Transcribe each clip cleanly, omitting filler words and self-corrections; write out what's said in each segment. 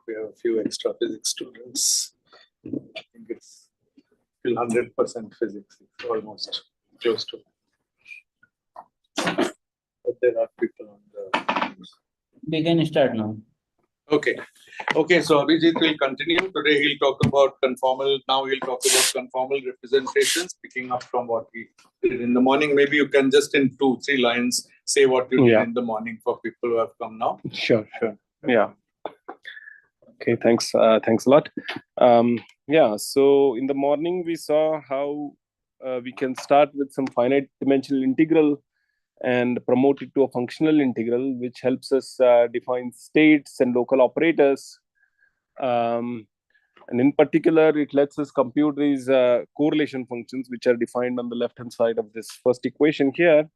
we have a few extra physics students. I think it's still 100% physics, it's almost close to. But there are people on the. We can start now. Okay. Okay, so Abhijit will continue. Today he'll talk about conformal. Now he'll talk about conformal representations, picking up from what we did in the morning. Maybe you can just in 2-3 lines say what you did in the morning for people who have come now. Sure. Yeah. Okay, thanks. Thanks a lot. Yeah, so in the morning we saw how we can start with some finite dimensional integral and promote it to a functional integral, which helps us define states and local operators. And in particular, it lets us compute these correlation functions, which are defined on the left-hand side of this first equation here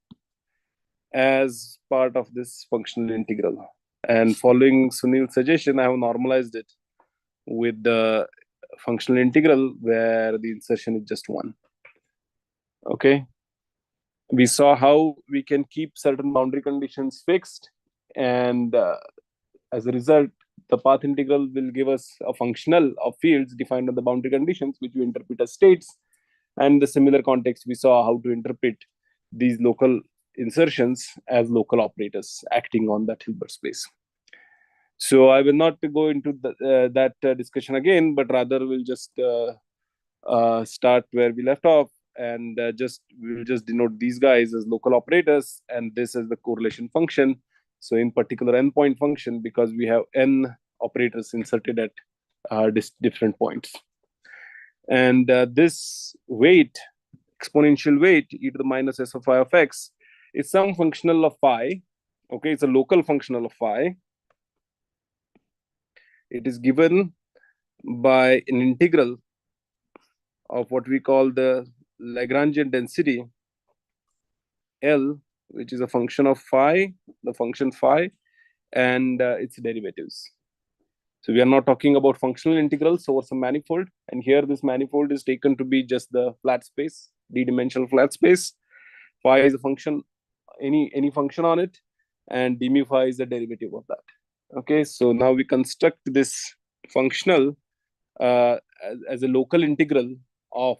as part of this functional integral. And following Sunil's suggestion, I have normalized it with the functional integral where the insertion is just 1. Okay. We saw how we can keep certain boundary conditions fixed, and as a result, the path integral will give us a functional of fields defined on the boundary conditions, which we interpret as states. And the similar context, we saw how to interpret these local insertions as local operators acting on that Hilbert space. So I will not go into that discussion again, but rather we'll just start where we left off. And we'll just denote these guys as local operators, and this is the correlation function. So in particular, endpoint function, because we have n operators inserted at different points. And this weight, exponential weight, e to the minus s of phi of x, is some functional of phi. Okay, it's a local functional of phi. It is given by an integral of what we call the Lagrangian density L, which is a function of phi, the function phi, and its derivatives. So we are not talking about functional integrals over some manifold, and here this manifold is taken to be just the flat space, d-dimensional flat space. Phi is a function, any function on it, and d mu phi is the derivative of that. Okay, so now we construct this functional as a local integral of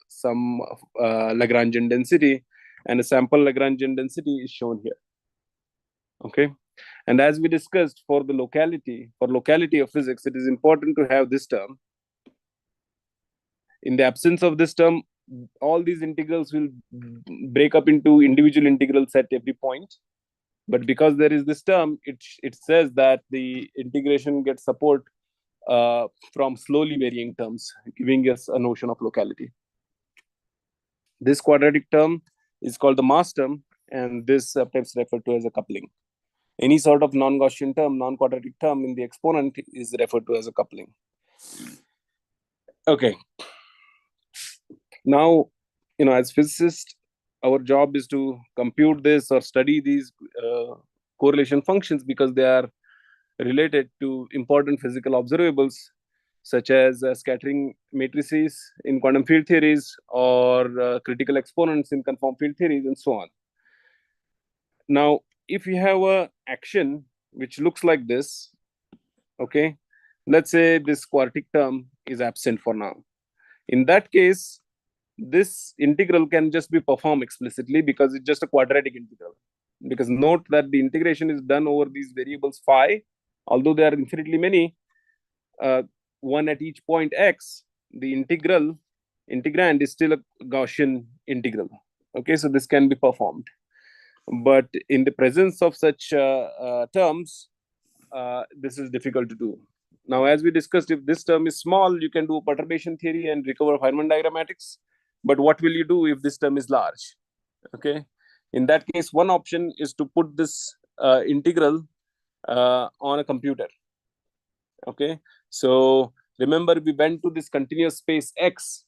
some Lagrangian density, and a sample Lagrangian density is shown here. Okay, and as we discussed, for locality of physics, it is important to have this term. In the absence of this term, all these integrals will break up into individual integrals at every point. But because there is this term, it says that the integration gets support from slowly varying terms, giving us a notion of locality. This quadratic term is called the mass term, and this is referred to as a coupling. Any sort of non-Gaussian term, non-quadratic term in the exponent is referred to as a coupling. Okay. Now, as physicists, our job is to compute this or study these correlation functions because they are related to important physical observables such as scattering matrices in quantum field theories or critical exponents in conformal field theories and so on. Now, if you have an action which looks like this, okay, let's say this quartic term is absent for now. In that case, this integral can just be performed explicitly because it's just a quadratic integral. Because note that the integration is done over these variables phi, although there are infinitely many, one at each point x, the integrand is still a Gaussian integral. Okay, so this can be performed. But in the presence of such terms, this is difficult to do. Now, as we discussed, if this term is small, you can do perturbation theory and recover Feynman diagrammatics. But what will you do if this term is large? Okay, in that case, one option is to put this integral on a computer. Okay, so remember we went to this continuous space X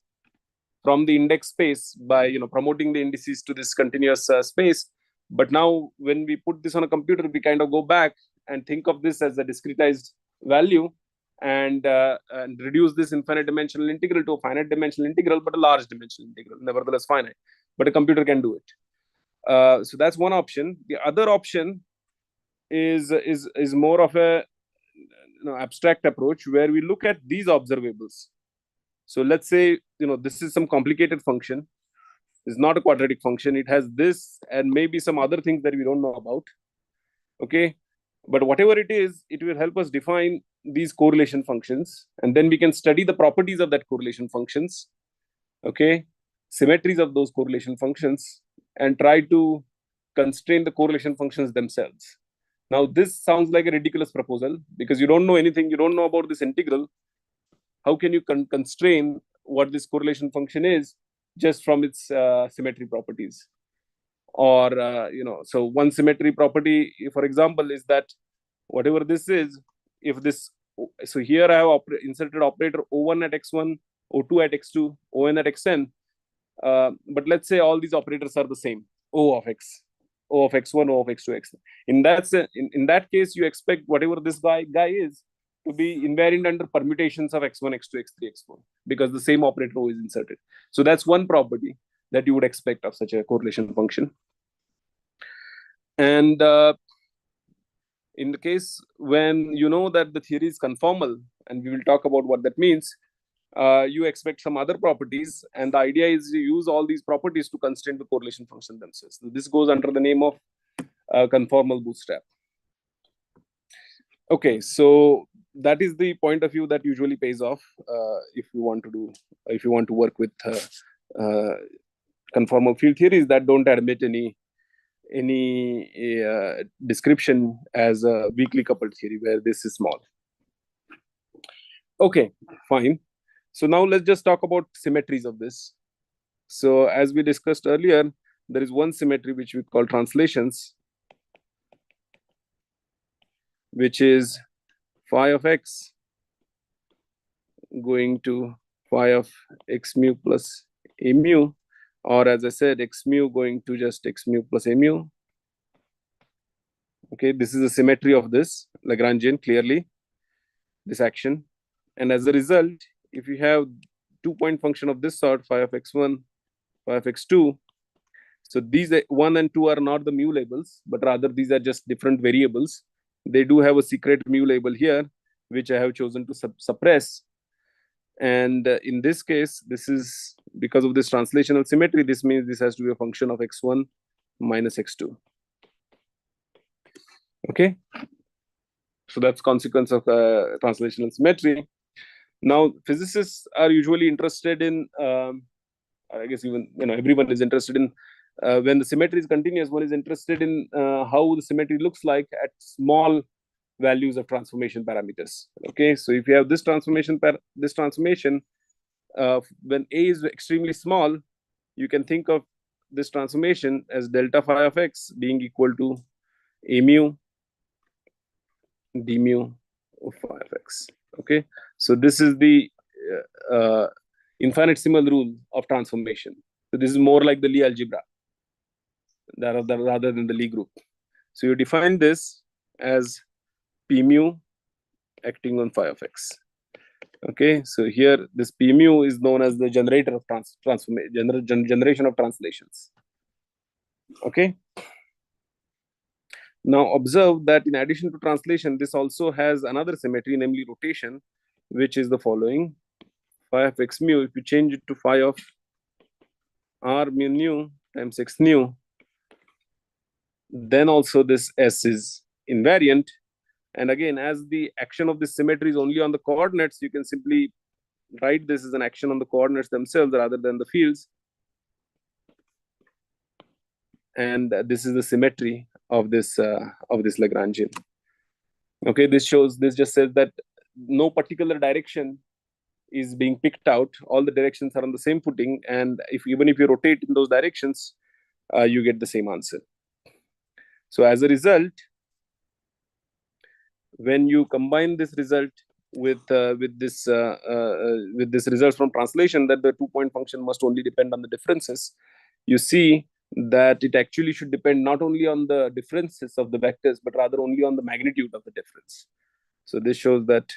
from the index space by promoting the indices to this continuous space. But now when we put this on a computer, we kind of go back and think of this as a discretized value and reduce this infinite dimensional integral to a finite dimensional integral, but a large dimensional integral, nevertheless finite. But a computer can do it. So that's one option. The other option is more of a abstract approach where we look at these observables. So let's say, this is some complicated function. It's not a quadratic function. It has this and maybe some other things that we don't know about. Okay. But whatever it is, it will help us define these correlation functions. And then we can study the properties of that correlation functions. Okay. Symmetries of those correlation functions and try to constrain the correlation functions themselves. Now, this sounds like a ridiculous proposal because you don't know anything. You don't know about this integral. How can you constrain what this correlation function is just from its symmetry properties? Or, so one symmetry property, for example, is that whatever this is, if this, so here I have inserted operator O1 at x1, O2 at x2, On at xn. But let's say all these operators are the same, O of x, O of x1, O of x2, xn. In that case, you expect whatever this guy is to be invariant under permutations of x1, x2, x3, x4, because the same operator O is inserted. So that's one property that you would expect of such a correlation function. And in the case when you know that the theory is conformal, and we will talk about what that means, you expect some other properties, and the idea is to use all these properties to constrain the correlation function themselves. So this goes under the name of conformal bootstrap. Okay, so that is the point of view that usually pays off if you want to work with conformal field theories that don't admit any description as a weakly coupled theory where this is small. Okay, fine. So now let's just talk about symmetries of this. So as we discussed earlier, there is one symmetry which we call translations, which is phi of x going to phi of x mu plus a mu, or as I said, x mu going to just x mu plus a mu. Okay, this is a symmetry of this Lagrangian, clearly, this action. And as a result, if you have 2-point function of this sort, phi of x1, phi of x2, so these 1 and 2 are not the mu labels, but rather these are just different variables. They do have a secret mu label here, which I have chosen to suppress. And in this case, this is because of this translational symmetry. This means this has to be a function of x1 minus x2. Okay. So that's consequence of translational symmetry. Now, physicists are usually interested in, I guess even everyone is interested in, when the symmetry is continuous, one is interested in how the symmetry looks like at small values of transformation parameters. Okay, so if you have this transformation, when a is extremely small, you can think of this transformation as delta phi of x being equal to a mu d mu of phi of x. Okay, so this is the infinitesimal rule of transformation. So this is more like the Lie algebra rather than the Lie group. So you define this as p mu acting on phi of x. Okay, so here this p mu is known as the generator of generation of translations. Okay. Now observe that in addition to translation, this also has another symmetry, namely rotation, which is the following: phi of x mu. If you change it to phi of r mu nu times x nu, then also this s is invariant. And again, as the action of this symmetry is only on the coordinates, you can simply write this as an action on the coordinates themselves rather than the fields. And this is the symmetry of this Lagrangian. Okay, this just says that no particular direction is being picked out. All the directions are on the same footing, and even if you rotate in those directions, you get the same answer. So as a result, when you combine this result with this result from translation that the 2-point function must only depend on the differences, you see that it actually should depend not only on the differences of the vectors, but rather only on the magnitude of the difference. So this shows that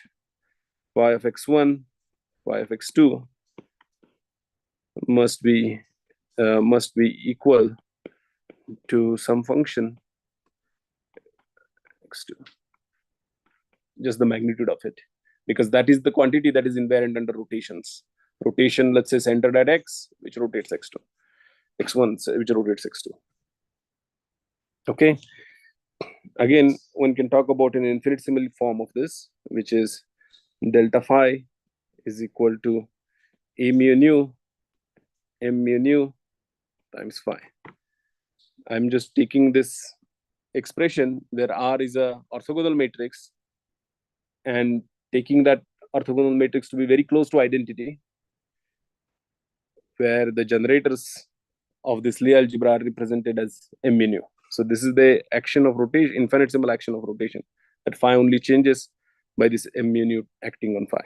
phi of x1, phi of x2 must be equal to some function x2. just the magnitude of it, because that is the quantity that is invariant under rotations. Rotation, let's say centered at x, which rotates x2, x1, which rotates x2. Okay. Again, one can talk about an infinitesimal form of this, which is delta phi is equal to a mu nu m mu nu times phi. I'm just taking this expression where R is a orthogonal matrix and taking that orthogonal matrix to be very close to identity, where the generators of this Lie algebra are represented as m mu nu. So this is the action of rotation, infinitesimal action of rotation, that phi only changes by this m mu nu acting on phi.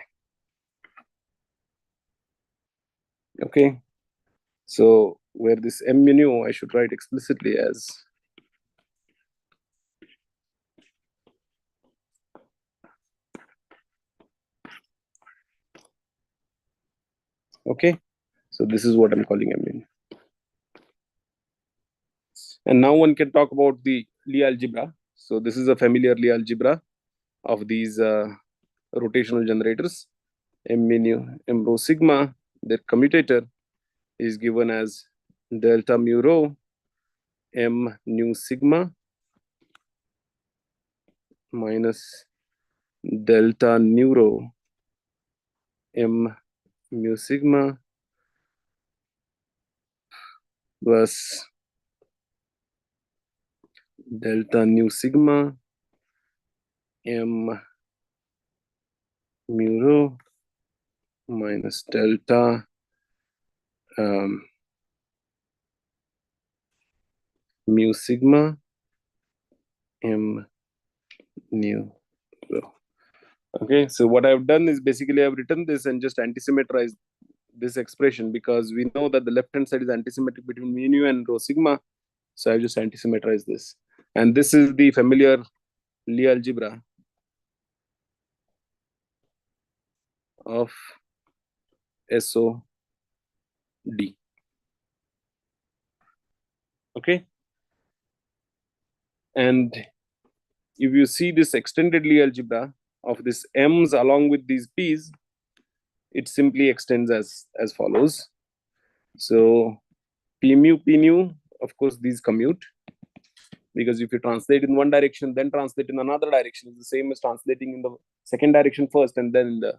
Okay, so where this m mu nu I should write explicitly as okay. So this is what I'm calling m mu nu. And now one can talk about the Lie algebra. So this is a familiar Lie algebra of these rotational generators. M mu nu, m rho sigma, their commutator is given as delta mu rho m nu sigma minus delta nu rho m mu sigma plus delta nu sigma m mu rho minus delta mu sigma m nu rho. Okay, so what I've done is basically I've written this and just anti-symmetrized this expression, because we know that the left hand side is anti-symmetric between mu nu and rho sigma. So I just anti-symmetrize this. And this is the familiar Lie algebra of SOD. Okay. And if you see this extended Lie algebra of this m's along with these p's, it simply extends as follows. So p nu, of course, these commute, because if you translate in one direction, then translate in another direction, it's the same as translating in the second direction first and then in the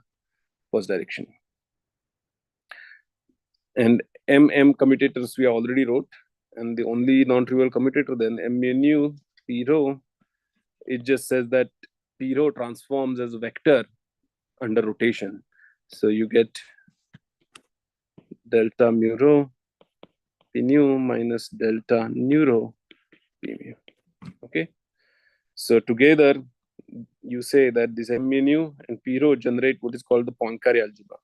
first direction. And commutators we already wrote, and the only non-trivial commutator then m mu nu p rho, it just says that p rho transforms as a vector under rotation. So you get delta mu rho p nu minus delta nu rho p mu. Okay, so together you say that this m mu nu and p rho generate what is called the Poincare algebra.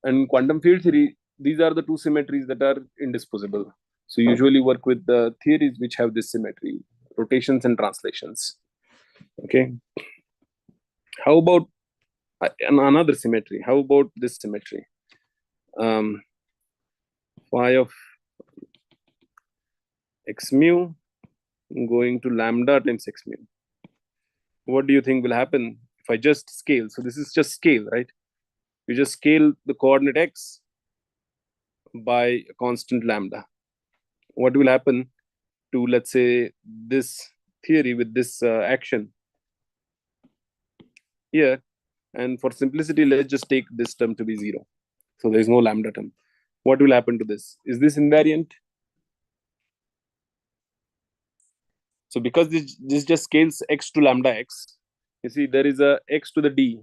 And quantum field theory, these are the two symmetries that are indisposable. So usually work with the theories which have this symmetry, rotations and translations. Okay. How about another symmetry? How about this symmetry? Phi of x mu going to lambda times x mu. What do you think will happen if I just scale? So this is just scale, right? You just scale the coordinate x by a constant lambda. What will happen to, let's say, this theory with this action here? And for simplicity, let's just take this term to be 0. So there is no lambda term. What will happen to this? Is this invariant? So because this just scales x to lambda x, you see there is a x to the d.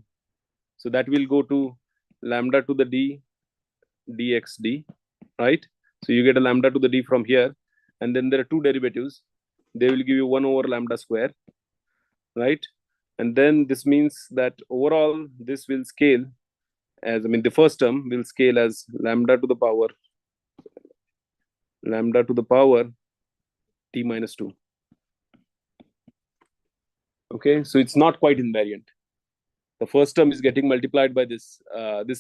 So that will go to lambda to the d dxd, right? So you get a lambda to the d from here, and then there are two derivatives. They will give you 1 over lambda square, right? And then this means that overall this will scale as, the first term will scale as lambda to the power t minus 2. Okay, so it's not quite invariant. The first term is getting multiplied by this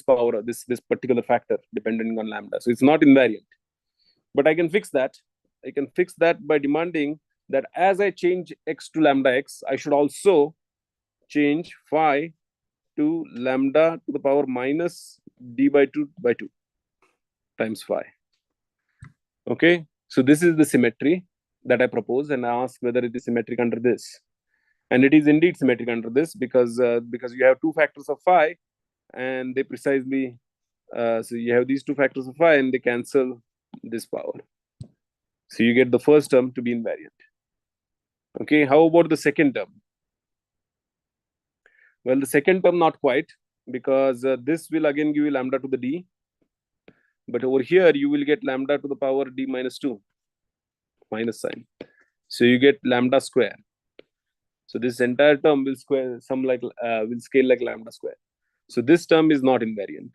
power, this particular factor depending on lambda. So it's not invariant. But I can fix that. I can fix that by demanding that as I change x to lambda x, I should also change phi to lambda to the power minus d by 2 times phi. Okay, so this is the symmetry that I propose, and I ask whether it is symmetric under this. And it is indeed symmetric under this because you have two factors of phi, and they precisely so you have these two factors of phi and they cancel this power. So you get the first term to be invariant. Okay, how about the second term? Well, the second term not quite, because this will again give you lambda to the d, but over here you will get lambda to the power d minus 2 minus sign. So you get lambda square. So this entire term will will scale like lambda square. So this term is not invariant.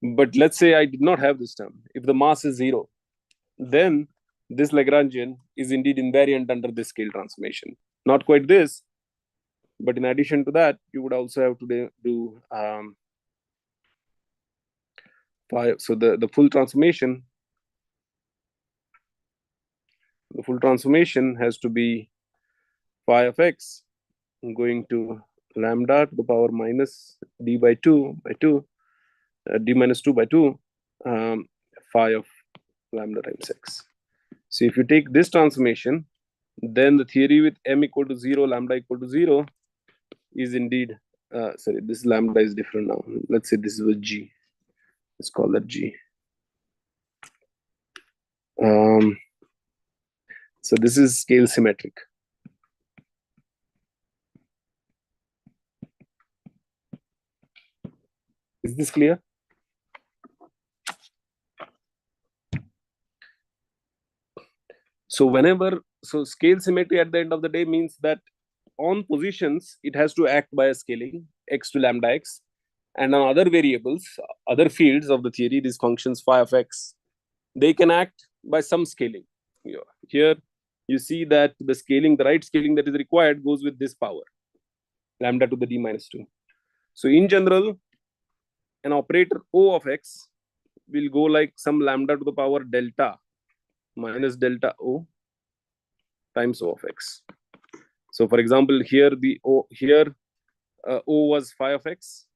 But let's say I did not have this term. If the mass is 0, then this Lagrangian is indeed invariant under this scale transformation. Not quite this, but in addition to that, you would also have to do phi. So the full transformation has to be phi of x going to lambda to the power minus d by 2 d minus 2 by 2 phi of lambda times x. So if you take this transformation, then the theory with m equal to 0, lambda equal to 0 is indeed, sorry, this lambda is different now. Let's say this is a g. Let's call that g. So this is scale symmetric. Is this clear? So scale symmetry at the end of the day means that on positions, it has to act by a scaling x to lambda x. And on other variables, other fields of the theory, these functions phi of x, they can act by some scaling. Here, you see that the right scaling that is required goes with this power, lambda to the d minus 2. So in general, an operator O of x will go like some lambda to the power delta minus delta O times O of x. So for example, here O was phi of x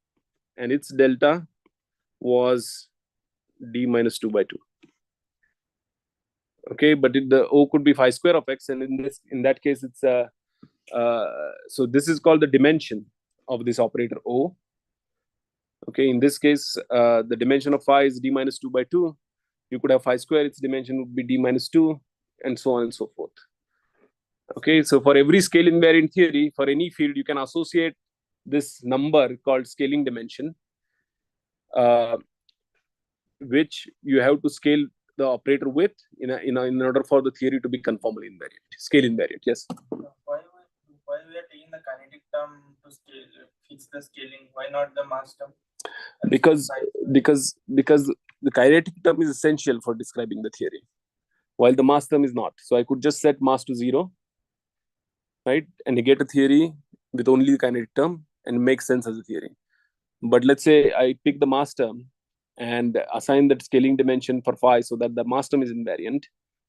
and its delta was d minus 2 by 2. Okay, but the O could be phi square of x, and in that case it's so this is called the dimension of this operator O. Okay, in this case the dimension of phi is d minus 2 by 2. You could have phi square, its dimension would be d minus 2, and so on and so forth. Okay, so for every scale invariant theory, for any field, you can associate this number called scaling dimension, which you have to scale the operator with in order for the theory to be conformally invariant, scale invariant. Yes. Why we are taking the kinetic term to fix the scaling? Why not the mass term? Because the kinetic term is essential for describing the theory, while the mass term is not. So I could just set mass to 0, right, and negate a theory with only the kinetic term and make sense as a theory. But let's say I pick the mass term and assign that scaling dimension for phi so that the mass term is invariant,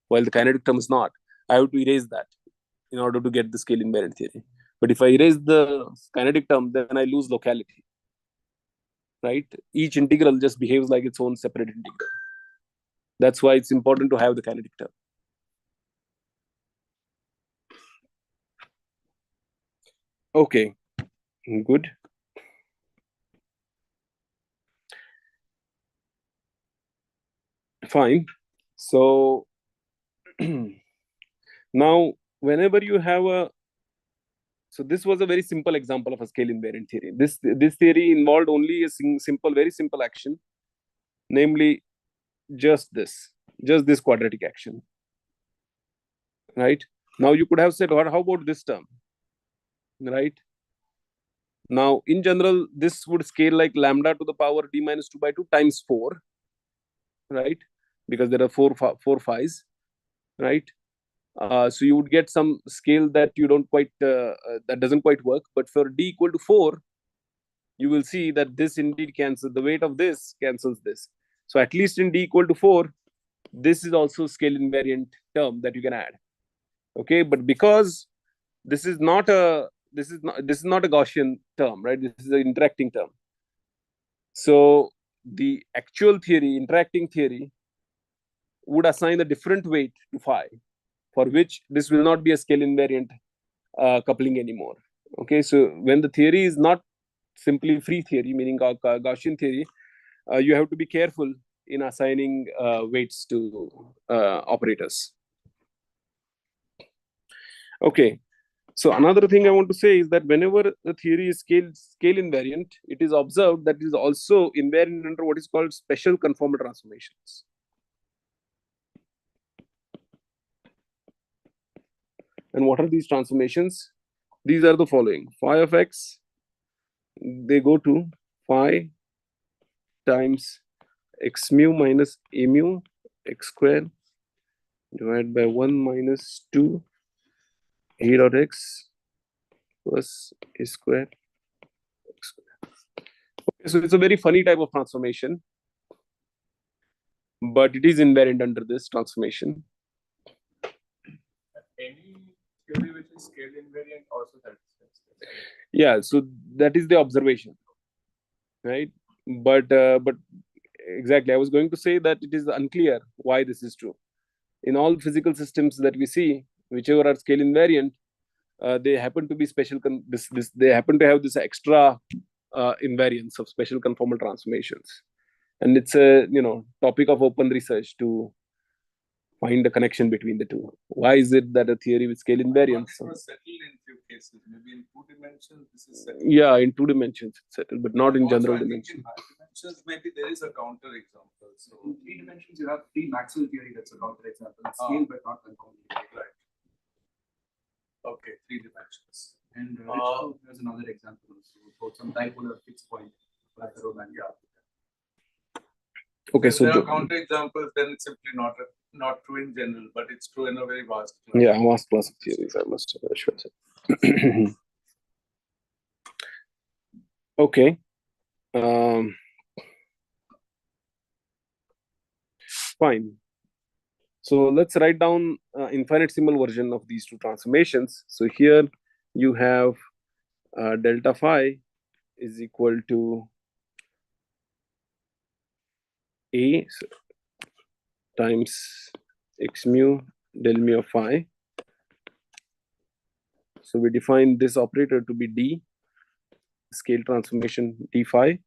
while the kinetic term is not. I have to erase that in order to get the scale invariant theory. But if I erase the kinetic term, then I lose locality. Right? Each integral just behaves like its own separate integral. That's why it's important to have the kinetic term. Okay, good. Fine. So now, whenever you have so this was a very simple example of a scale invariant theory. This theory involved only a very simple action, namely just this quadratic action. Right? Now you could have said, how about this term? Right? Now, in general, this would scale like lambda to the power d minus 2 by 2 times 4, right? Because there are four phi's, right? So you would get some scale that you don't quite that doesn't quite work. But for d equal to 4, you will see that this indeed cancels. The weight of this cancels this. So at least in d equal to 4, this is also scale invariant term that you can add. Okay, but because this is not a Gaussian term, right? This is an interacting term. So the actual theory, interacting theory, would assign a different weight to phi, for which this will not be a scale invariant coupling anymore. Okay, so when the theory is not simply free theory, meaning Gaussian theory, you have to be careful in assigning weights to operators. Okay, so another thing I want to say is that whenever the theory is scale invariant, it is observed that it is also invariant under what is called special conformal transformations. And what are these transformations? These are the following: phi of x, they go to phi times x mu minus a mu x square divided by 1 minus 2 a dot x plus a square x square. Okay, so it's a very funny type of transformation, but it is invariant under this transformation. Any theory which is scale invariant also satisfies. Yeah, so that is the observation, right? But exactly, I was going to say that it is unclear why this is true. In all physical systems that we see, whichever are scale invariant, they happen to be special. They happen to have this extra invariance of special conformal transformations, and it's a topic of open research to find the connection between the two. Why is it that a theory with scale invariance? It was settled in few cases, maybe in 2 dimensions. This is settled. Yeah, in 2 dimensions it's settled, but not in Also, general I think dimensions. in high dimensions, maybe there is a counter example. So In 3 dimensions, you have free Maxwell theory that's a counter example. It's scale but not conformal. right. Okay, 3 dimensions. And there's another example also for some dipolar fixed point. Yeah. Okay, If so there are counter examples, then it's simply not true in general, but it's true in a very vast class. yeah, vast class of theories, I must say. Okay. Fine. So let's write down infinitesimal version of these two transformations. So here you have delta phi is equal to A times x mu del mu of phi. So we define this operator to be D, scale transformation d phi.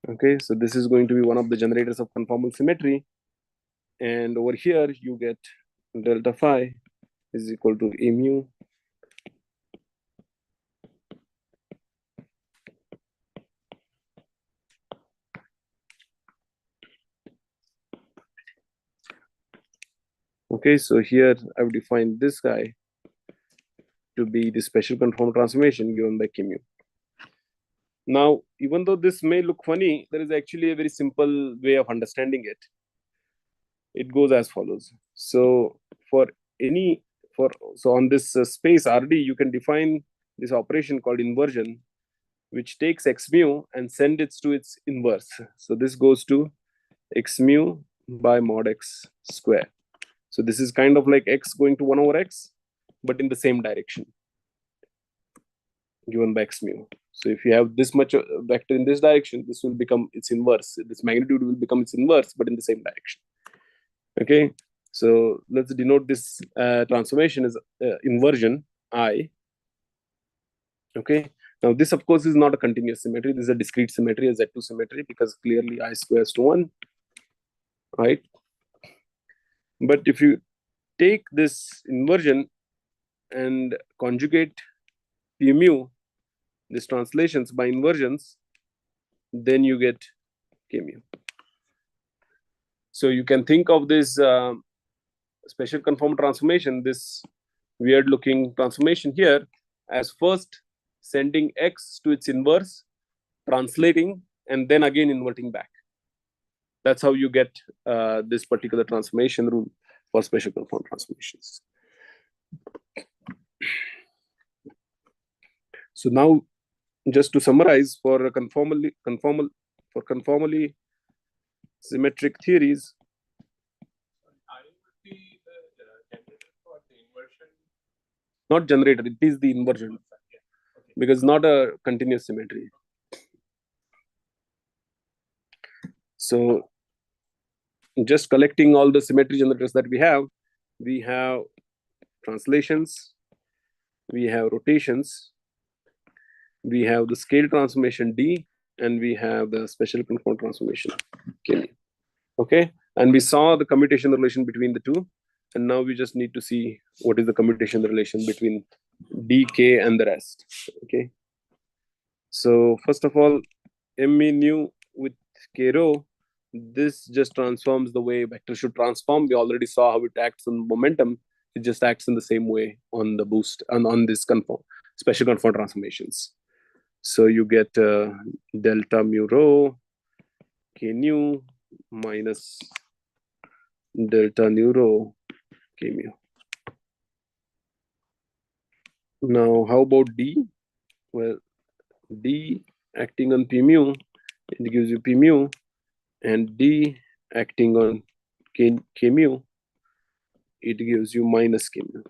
Okay, so this is going to be one of the generators of conformal symmetry. And over here you get delta phi is equal to A mu Okay, so here I've defined this guy to be the special conformal transformation given by K mu. Now, even though this may look funny, there is actually a very simple way of understanding it. It goes as follows. So on this space RD, you can define this operation called inversion, which takes x mu and send it to its inverse. So this goes to x mu by mod x square. So this is kind of like x going to 1 over x, but in the same direction, given by x mu. So if you have this much vector in this direction, this will become its inverse. This magnitude will become its inverse, but in the same direction. Okay, so let's denote this transformation as inversion I. Okay, now this of course is not a continuous symmetry. This is a discrete symmetry, a Z2 symmetry, because clearly I squares to 1, right? But if you take this inversion and conjugate P mu, these translations by inversions, then you get K mu. So you can think of this special conformal transformation, this weird looking transformation here, as first sending x to its inverse, translating, and then again inverting back. That's how you get this particular transformation rule for special conformal transformations. So now, just to summarize, for conformally symmetric theories. Not generator, it is the inversion, because it's not a continuous symmetry. So just collecting all the symmetry generators that we have translations, we have rotations, we have the scale transformation D, and we have the special conformal transformation K. Okay, and we saw the commutation relation between the two, and now we just need to see what is the commutation relation between D, K, and the rest. Okay, so first of all, M nu with K rho, this just transforms the way vector should transform. We already saw how it acts on momentum. It just acts in the same way on the boost and on this special conformal transformations. So you get delta mu rho K nu minus delta nu rho K mu. Now, how about D? Well, D acting on P mu, it gives you P mu, and D acting on K mu, it gives you minus K mu.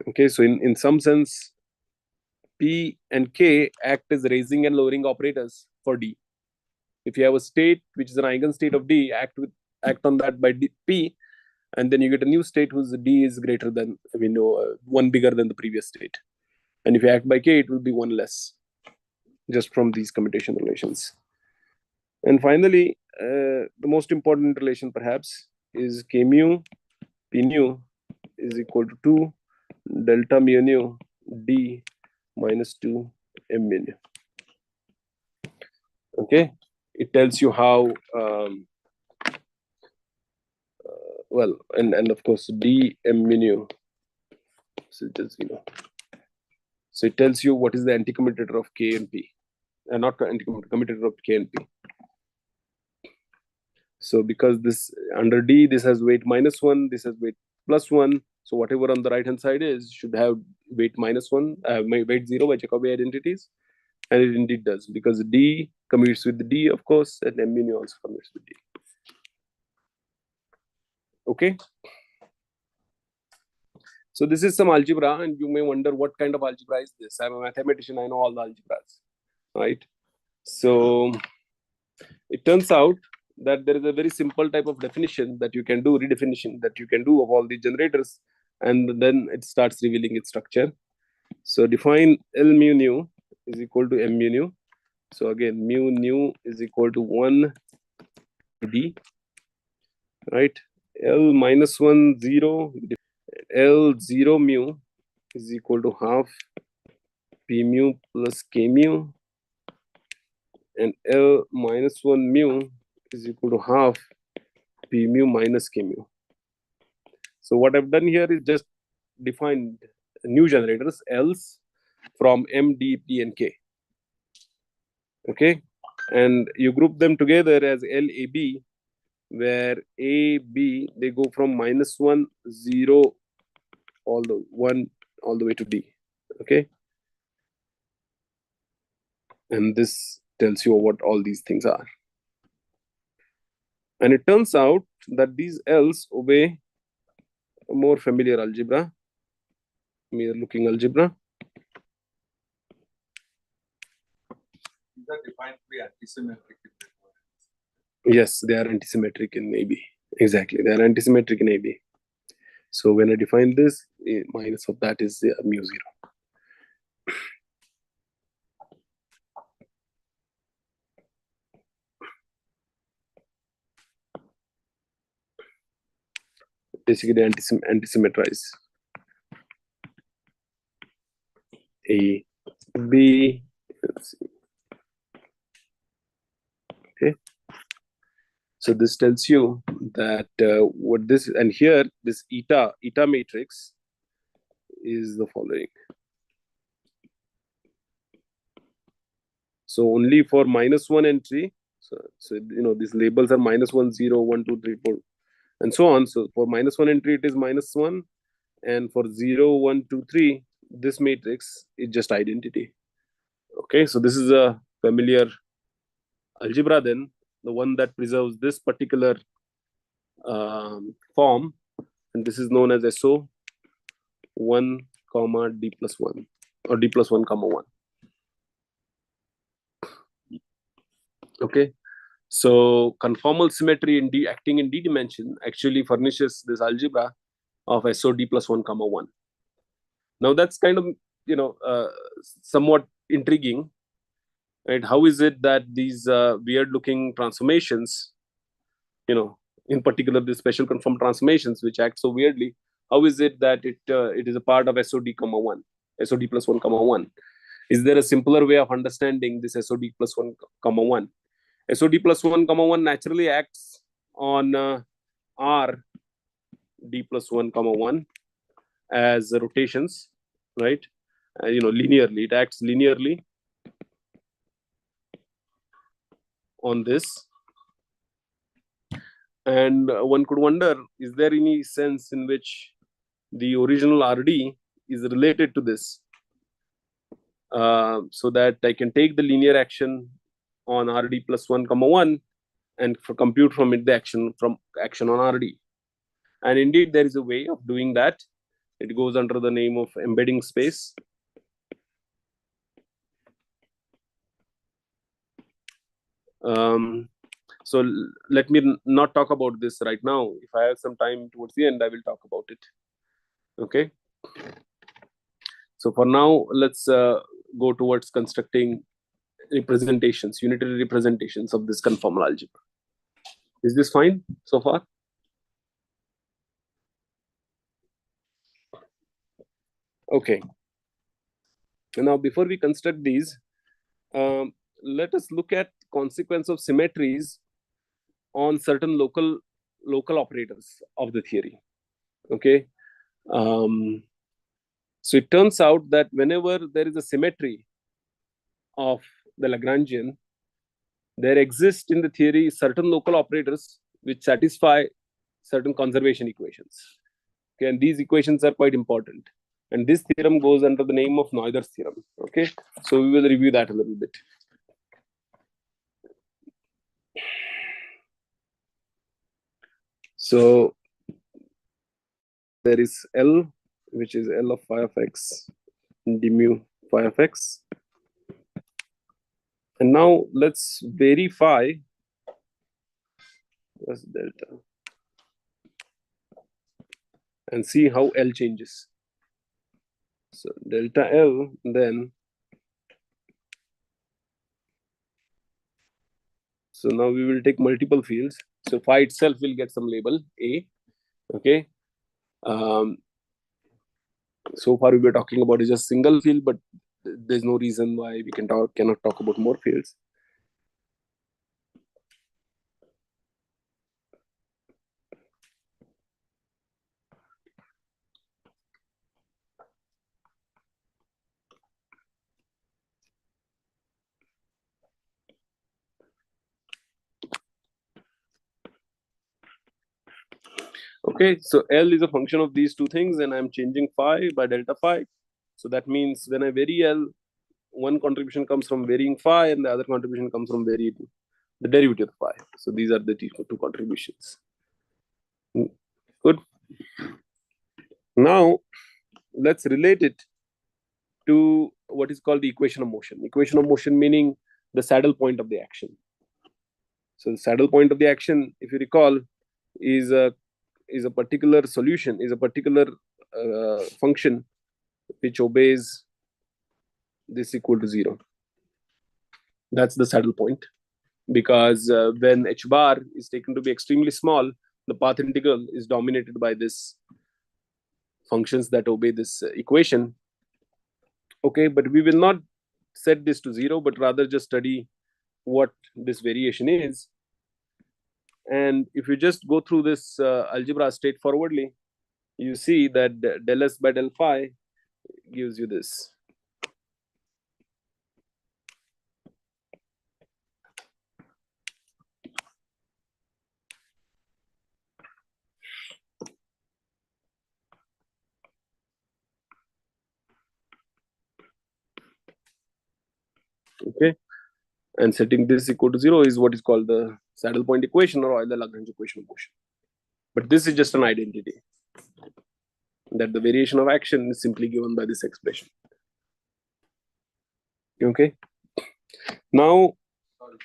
Okay, so in some sense, P and K act as raising and lowering operators for D. If you have a state which is an eigenstate of D, act on that by P, and then you get a new state whose D is greater than, one bigger than the previous state. And if you act by K, it will be one less, just from these commutation relations. And finally, the most important relation perhaps is K mu P nu is equal to 2 delta mu nu D minus 2 M mu nu. Okay, it tells you how, well, and of course, D M mu nu. So it tells, so it tells you what is the anticommutator of K and P, and not anticommutator of K and P. So because this under D, this has weight -1, this has weight +1. So whatever on the right hand side is should have weight -1, weight 0 by Jacobi identities, and it indeed does, because D commutes with the D, of course, and M mu nu also commutes with D. Okay. So this is some algebra, and you may wonder what kind of algebra is this. I'm a mathematician, I know all the algebras, right? So it turns out that there is a very simple type of definition that you can do, redefinition that you can do of all the generators, and then it starts revealing its structure. So define L mu nu is equal to M mu nu. So again, mu nu is equal to 1 D, right? L -1 0, L 0 mu is equal to half P mu plus K mu, and L -1 mu is equal to half P mu minus K mu. So what I've done here is just defined new generators, L's, from M, D, P, and K. Okay, and you group them together as L, A, B, where A, B, they go from -1, 0, all the way to D. Okay, and this tells you what all these things are. And it turns out that these L's obey a more familiar algebra, mere looking algebra. These are defined to be antisymmetric. Yes, they are antisymmetric in AB. Exactly, they are antisymmetric in AB. So when I define this, minus of that is mu 0. Basically, antisymmetrize A, B. Let's see. Okay. So this tells you that what this, and here this eta matrix is the following. So only for -1 entry. So these labels are -1, 0, 1, 2, 3, 4, and so on. So for -1 entry, it is -1, and for 0, 1, 2, 3, this matrix is just identity. Okay, so this is a familiar algebra, then the one that preserves this particular form, and this is known as SO 1 comma D plus 1 or D plus 1 comma 1. Okay, so conformal symmetry in D acting in D dimension actually furnishes this algebra of SO D plus 1 comma 1. Now that's kind of somewhat intriguing, right? How is it that these weird looking transformations, in particular the special conform transformations which act so weirdly, how is it that it is a part of SOD comma 1, SOD plus 1 comma 1? Is there a simpler way of understanding this SOD plus 1 comma 1? SOD plus 1 comma 1 naturally acts on R D plus 1 comma 1 as rotations, right? Linearly, it acts linearly on this. And one could wonder, is there any sense in which the original RD is related to this? So that I can take the linear action on RD plus 1 comma 1 and compute from it the action on RD. And indeed, there is a way of doing that. It goes under the name of embedding space. So let me not talk about this right now. If I have some time towards the end, I will talk about it. Okay. So for now, let's go towards constructing representations, unitary representations of this conformal algebra. Is this fine so far? Okay. Now, before we construct these, let us look at consequence of symmetries on certain local operators of the theory. Okay. So it turns out that whenever there is a symmetry of the Lagrangian, there exist in the theory certain local operators which satisfy certain conservation equations. Okay, and these equations are quite important. And this theorem goes under the name of Noether's theorem. Okay, so we will review that a little bit. So there is L, which is L of phi of x d mu phi of x. And now let's verify plus delta and see how L changes. So delta L, then, so now we will take multiple fields. So phi itself will get some label A. Okay. So far we were talking about is just single field, but there's no reason why we cannot talk about more fields. Okay, so L is a function of these two things, and I'm changing phi by delta phi. So that means when I vary L, one contribution comes from varying phi, and the other contribution comes from varying the derivative of phi. So these are the two contributions. Good. Now let's relate it to what is called the equation of motion. Equation of motion meaning the saddle point of the action. So the saddle point of the action, if you recall, is a particular solution, is a particular function which obeys this equal to 0. That's the saddle point, because when h bar is taken to be extremely small, the path integral is dominated by this functions that obey this equation. Okay, but we will not set this to 0, but rather just study what this variation is. And if you just go through this algebra straightforwardly, you see that del s by del phi gives you this. Okay, And setting this equal to 0 is what is called the saddle point equation or Euler-Lagrange equation of motion. But this is just an identity that the variation of action is simply given by this expression. Okay. Now, Sorry,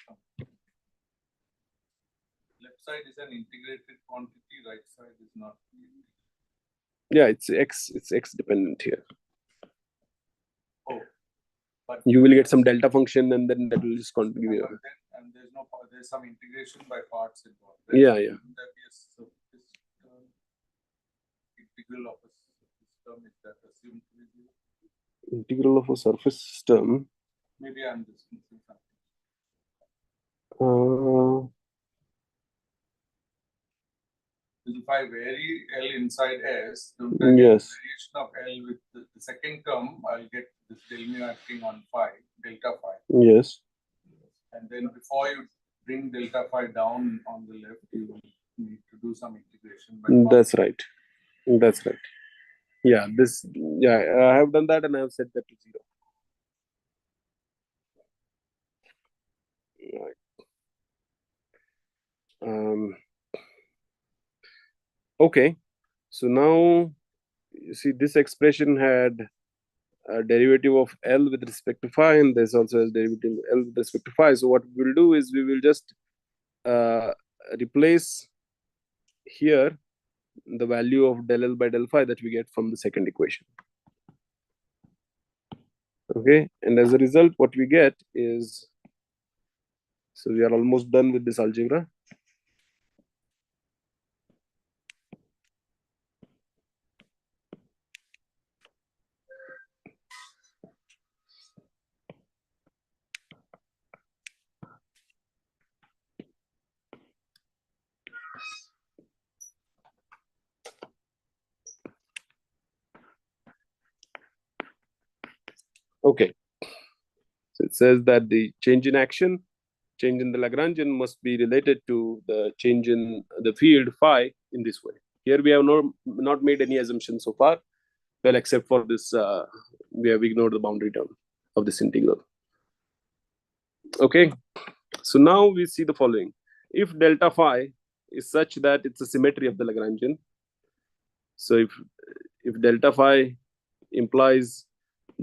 left side is an integrated quantity, right side is not. yeah, it's x dependent here. Oh, but You will get some delta function, and then that will just continue. and there's some integration by parts involved. Right? Yeah, yeah. Wouldn't that be a surface integral of a system? Is that assumed to be zero? Integral of a surface system. Maybe I'm just missing something. If I vary L inside S, don't I get Yes. variation of L with the second term, I'll get this del mu acting on phi, delta phi. Yes. And then before you bring delta phi down on the left, you will need to do some integration. By That's right. That's right. Yeah, I have done that and I have set that to 0. Right. Okay. So now you see this expression had a derivative of L with respect to phi, and there's also a derivative of L with respect to phi. So what we will do is we will just replace here the value of del L by del phi that we get from the second equation. Okay, and as a result, what we get is, so we are almost done with this algebra. Okay, so it says that the change in action, change in the Lagrangian must be related to the change in the field phi in this way. Here we have not made any assumptions so far, well, except for this, we have ignored the boundary term of this integral. Okay, so now we see the following. If delta phi is such that it's a symmetry of the Lagrangian, so if delta phi implies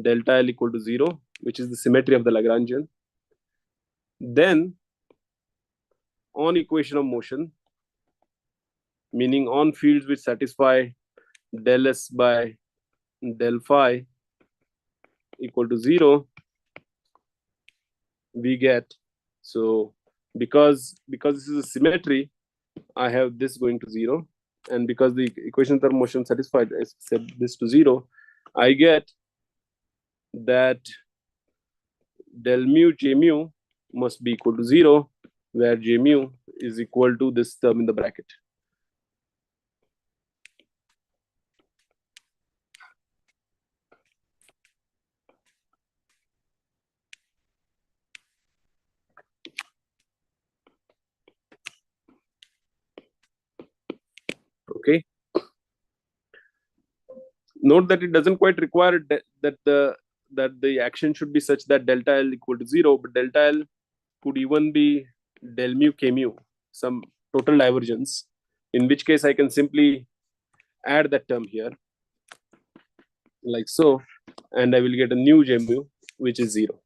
delta L equal to 0, which is the symmetry of the Lagrangian, then on equation of motion, meaning on fields which satisfy del S by del phi equal to 0, we get, so because this is a symmetry, I have this going to 0, and because the equations of motion satisfied, I set this to 0, I get that del mu j mu must be equal to 0, where j mu is equal to this term in the bracket. Okay. Note that it doesn't quite require that the action should be such that delta L equal to 0, but delta L could even be del mu k mu, some total divergence, in which case I can simply add that term here, like so, and I will get a new j mu, which is 0.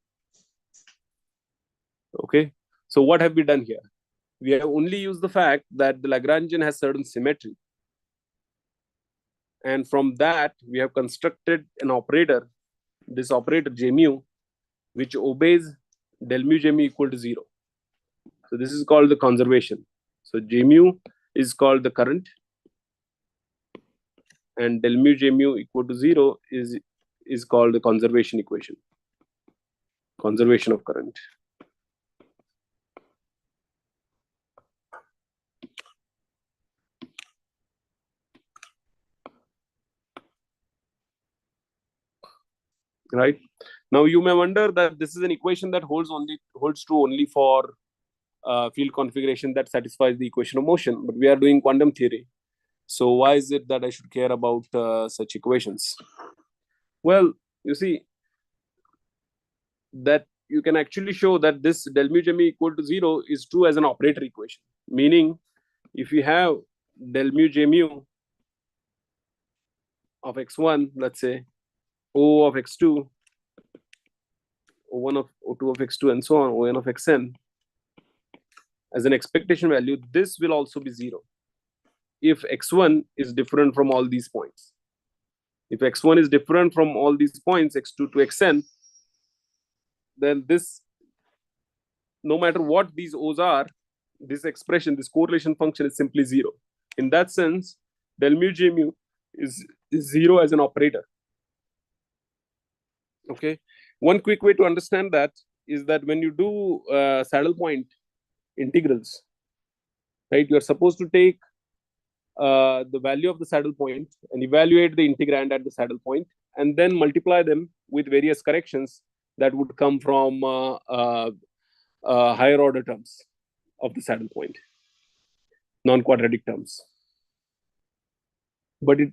Okay, so what have we done here? We have only used the fact that the Lagrangian has certain symmetry. And from that, we have constructed an operator, this operator j mu, which obeys del mu j mu equal to 0. So this is called the conservation. So j mu is called the current, and del mu j mu equal to 0 is called the conservation equation, conservation of current. Right now, you may wonder that this is an equation that holds true only for field configuration that satisfies the equation of motion, but we are doing quantum theory. So why is it that I should care about such equations? Well, you see that you can actually show that this del mu j mu equal to 0 is true as an operator equation. Meaning, if you have del mu j mu of x1, let's say, O of x2, O1 of O2 of x2, and so on, O(n) of xn, as an expectation value, this will also be 0 if x1 is different from all these points. If x1 is different from all these points, x2 to xn, then this, no matter what these O's are, this expression, this correlation function is simply 0. In that sense, del mu j mu is 0 as an operator. Okay. One quick way to understand that is that when you do saddle point integrals, right, you are supposed to take the value of the saddle point and evaluate the integrand at the saddle point, and then multiply them with various corrections that would come from higher order terms of the saddle point, non-quadratic terms. But it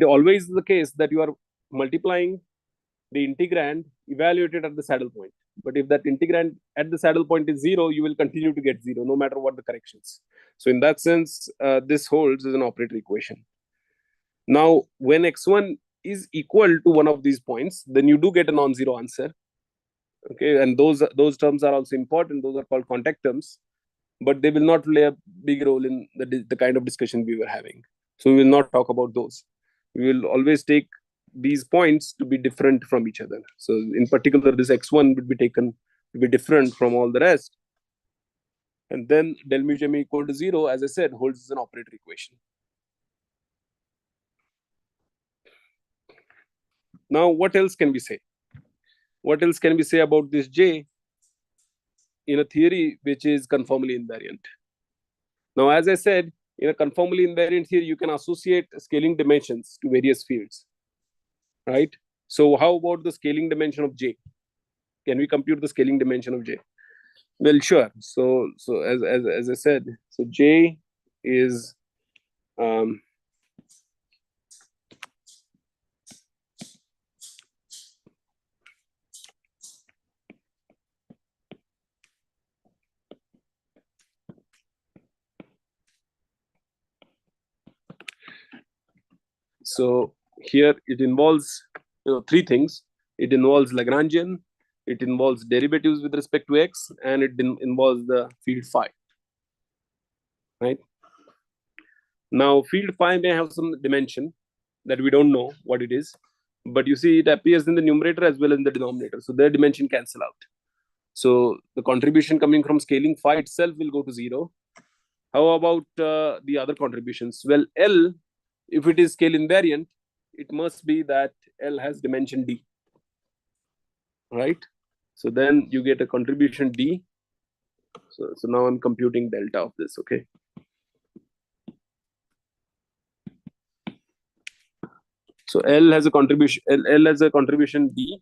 always is the case that you are multiplying the integrand evaluated at the saddle point. But if that integrand at the saddle point is 0, you will continue to get 0 no matter what the corrections. So in that sense, this holds as an operator equation. Now, when x1 is equal to one of these points, then you do get a non-zero answer. Okay, and those terms are also important. Those are called contact terms, but they will not play a big role in the kind of discussion we were having. So we will not talk about those. We will always take these points to be different from each other. So in particular, this x1 would be taken to be different from all the rest. And then del mu j mu equal to 0, as I said, holds as an operator equation. Now, what else can we say? What else can we say about this J in a theory which is conformally invariant? Now, as I said, in a conformally invariant theory, you can associate scaling dimensions to various fields, right? So how about the scaling dimension of J? Can we compute the scaling dimension of J? Well, sure. So as I said, so J is so here it involves three things. It involves Lagrangian, it involves derivatives with respect to x, and it involves the field phi. Right? Now, field phi may have some dimension that we don't know what it is, but you see it appears in the numerator as well as in the denominator. So their dimension cancel out. So the contribution coming from scaling phi itself will go to 0. How about the other contributions? Well, L, if it is scale invariant, it must be that L has dimension D, right? So then you get a contribution D. So now I'm computing delta of this, okay? So L has a contribution, L has a contribution D,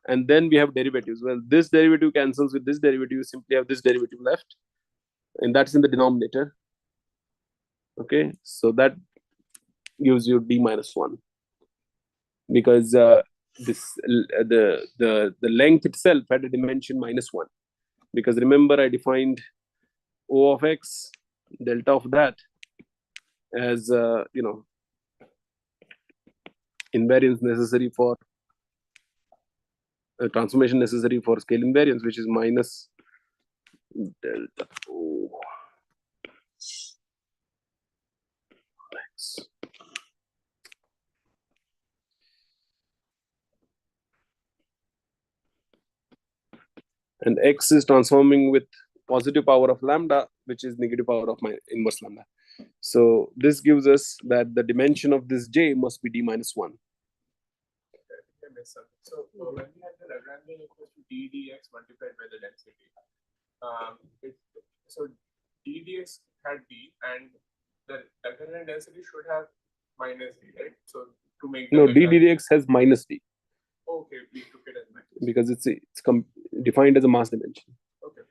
and then we have derivatives. Well, this derivative cancels with this derivative, you simply have this derivative left, and that's in the denominator. Okay, so that gives you D minus 1, because the length itself had a dimension -1, because remember I defined O of x delta of that as invariance necessary for transformation necessary for scale invariance, which is minus delta O x. And x is transforming with positive power of lambda, which is negative power of my inverse lambda. So this gives us that the dimension of this J must be D minus 1. So when we had the Lagrangian equals to d dx multiplied by the density, so d dx had d, and the Lagrangian density should have minus d, right? So to make no, d dx has minus d. Okay, we took it as minus because it's defined as a mass dimension. Okay.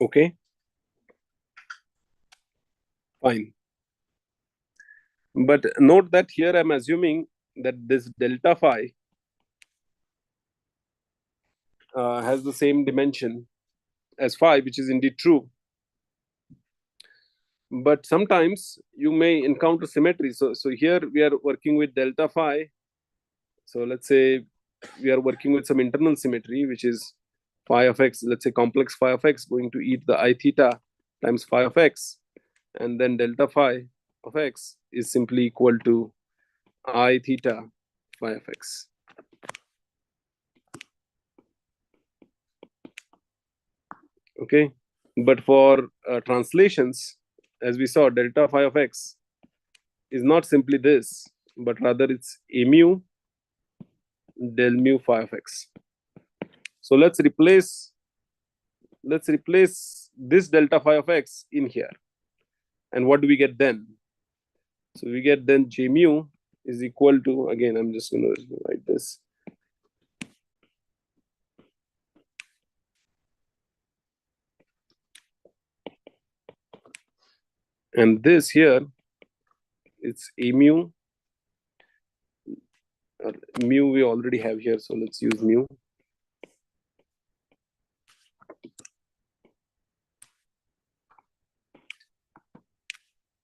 Okay. Fine. But note that here I'm assuming that this delta phi has the same dimension as phi, which is indeed true. But sometimes you may encounter symmetry. So here we are working with delta phi. So let's say we are working with some internal symmetry, which is phi of x, let's say complex phi of x going to eat the I theta times phi of x. And then delta phi of x is simply equal to I theta phi of x. Okay. But for translations, as we saw, delta phi of x is not simply this, but rather it's a mu del mu phi of x. So let's replace this delta phi of x in here. And what do we get then? So we get then j mu is equal to, again, I'm just going to write this. And this here, it's a mu. Mu we already have here, so let's use mu.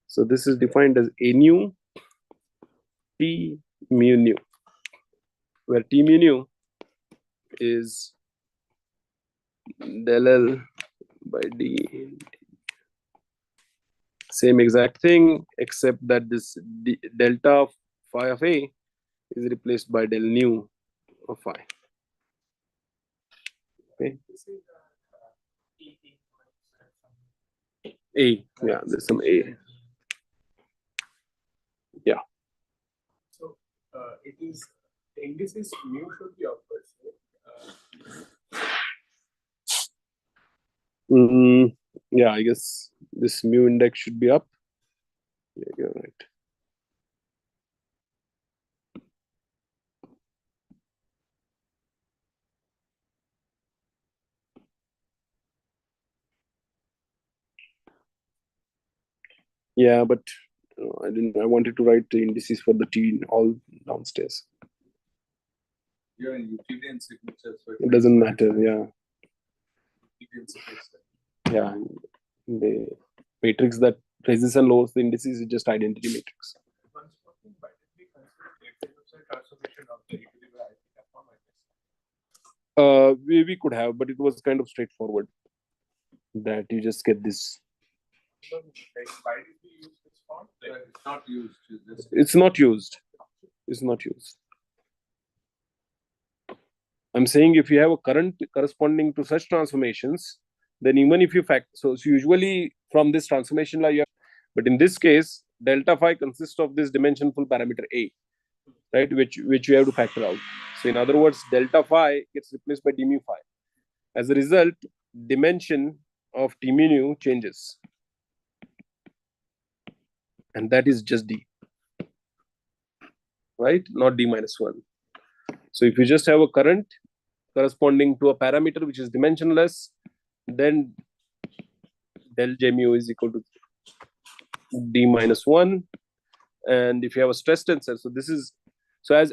So this is defined as a nu t mu nu, where t mu nu is del L by d. Same exact thing, except that this delta phi of a is replaced by del nu of phi. Okay. A, yeah, there's some a. Yeah. So it is the indices mu should be upwards. Yeah, I guess this mu index should be up. Yeah, you're right. Yeah, but I wanted to write the indices for the t all downstairs. You're in Euclidean signature, so It doesn't matter. Yeah. Euclidean signature. Yeah. The matrix that raises and lowers the indices is just identity matrix. Once more, why did we consider transformation of the equilibrium I theta form like this? We could have, but it was kind of straightforward that you just get this. Like, why did we use this form? Like, It's not used. It's not used. It's not used. I'm saying if you have a current corresponding to such transformations, then even if you so usually from this transformation law you have, but in this case, delta phi consists of this dimensionful parameter a, right, which you have to factor out. So in other words, delta phi gets replaced by d mu phi. As a result, dimension of t mu nu changes, and that is just d, right, not d minus 1. So if you just have a current corresponding to a parameter which is dimensionless, then del j mu is equal to d minus 1. And if you have a stress tensor, so this is, so as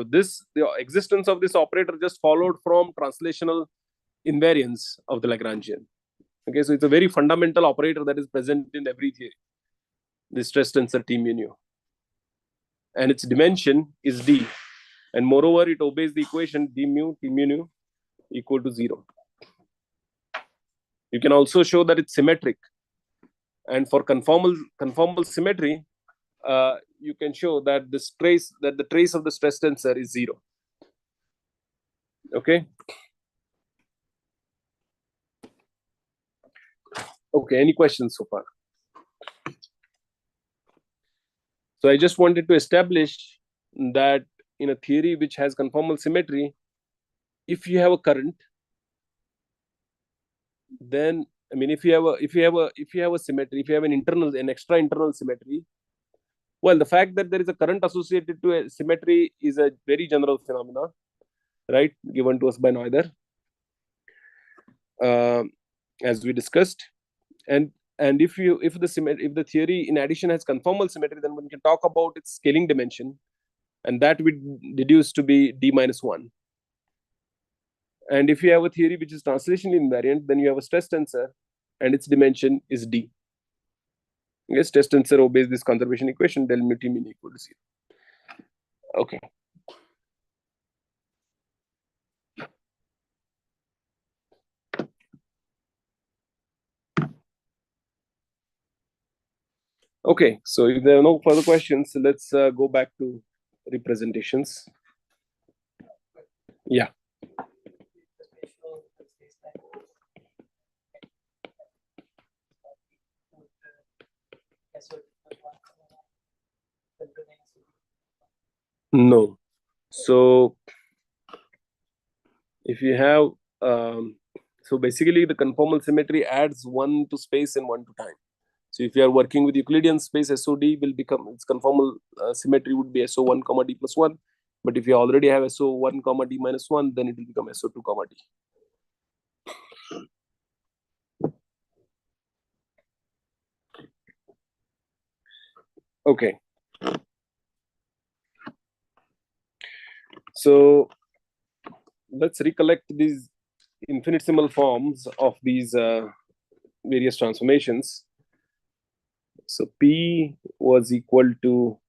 this, the existence of this operator just followed from translational invariance of the Lagrangian. Okay, so it's a very fundamental operator that is present in every theory, the stress tensor t mu nu, and its dimension is d, and moreover it obeys the equation d mu t mu nu equal to 0. You can also show that it's symmetric, and for conformal symmetry, you can show that the trace of the stress tensor is 0. Okay. Okay. Any questions so far? So I just wanted to establish that in a theory which has conformal symmetry, if you have a current, then I mean, if you have a symmetry, if you have an extra internal symmetry, well, the fact that there is a current associated to a symmetry is a very general phenomena, right, given to us by Noether, as we discussed. And And if the theory in addition has conformal symmetry, then one can talk about its scaling dimension, and that would deduce to be d minus 1. And if you have a theory which is translationally invariant, then you have a stress tensor, and its dimension is d. Yes, stress tensor obeys this conservation equation, del mu t min equal to 0. Okay. Okay, so if there are no further questions, let's go back to representations. Yeah. No. So if you have, so basically the conformal symmetry adds 1 to space and 1 to time. So if you are working with Euclidean space, SOD will become, its conformal symmetry would be SO1 comma D plus 1. But if you already have SO1 comma D minus 1, then it will become SO2 comma D. Okay. So let's recollect these infinitesimal forms of these various transformations. So P was equal to,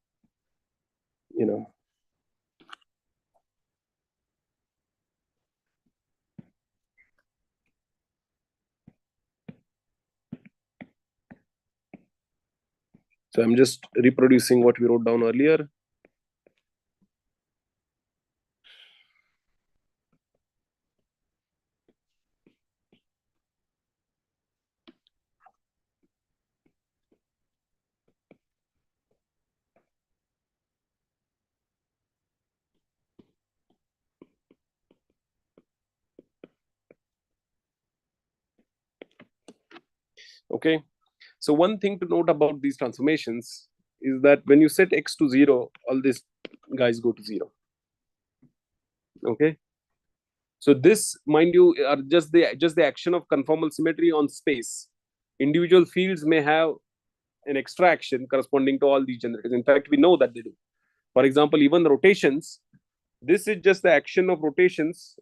so I'm just reproducing what we wrote down earlier. Okay. So one thing to note about these transformations is that when you set x to 0, all these guys go to 0. Okay. So this, mind you, are just the action of conformal symmetry on space. Individual fields may have an extra action corresponding to all these generators. In fact, we know that they do. For example, even rotations, this is just the action of rotations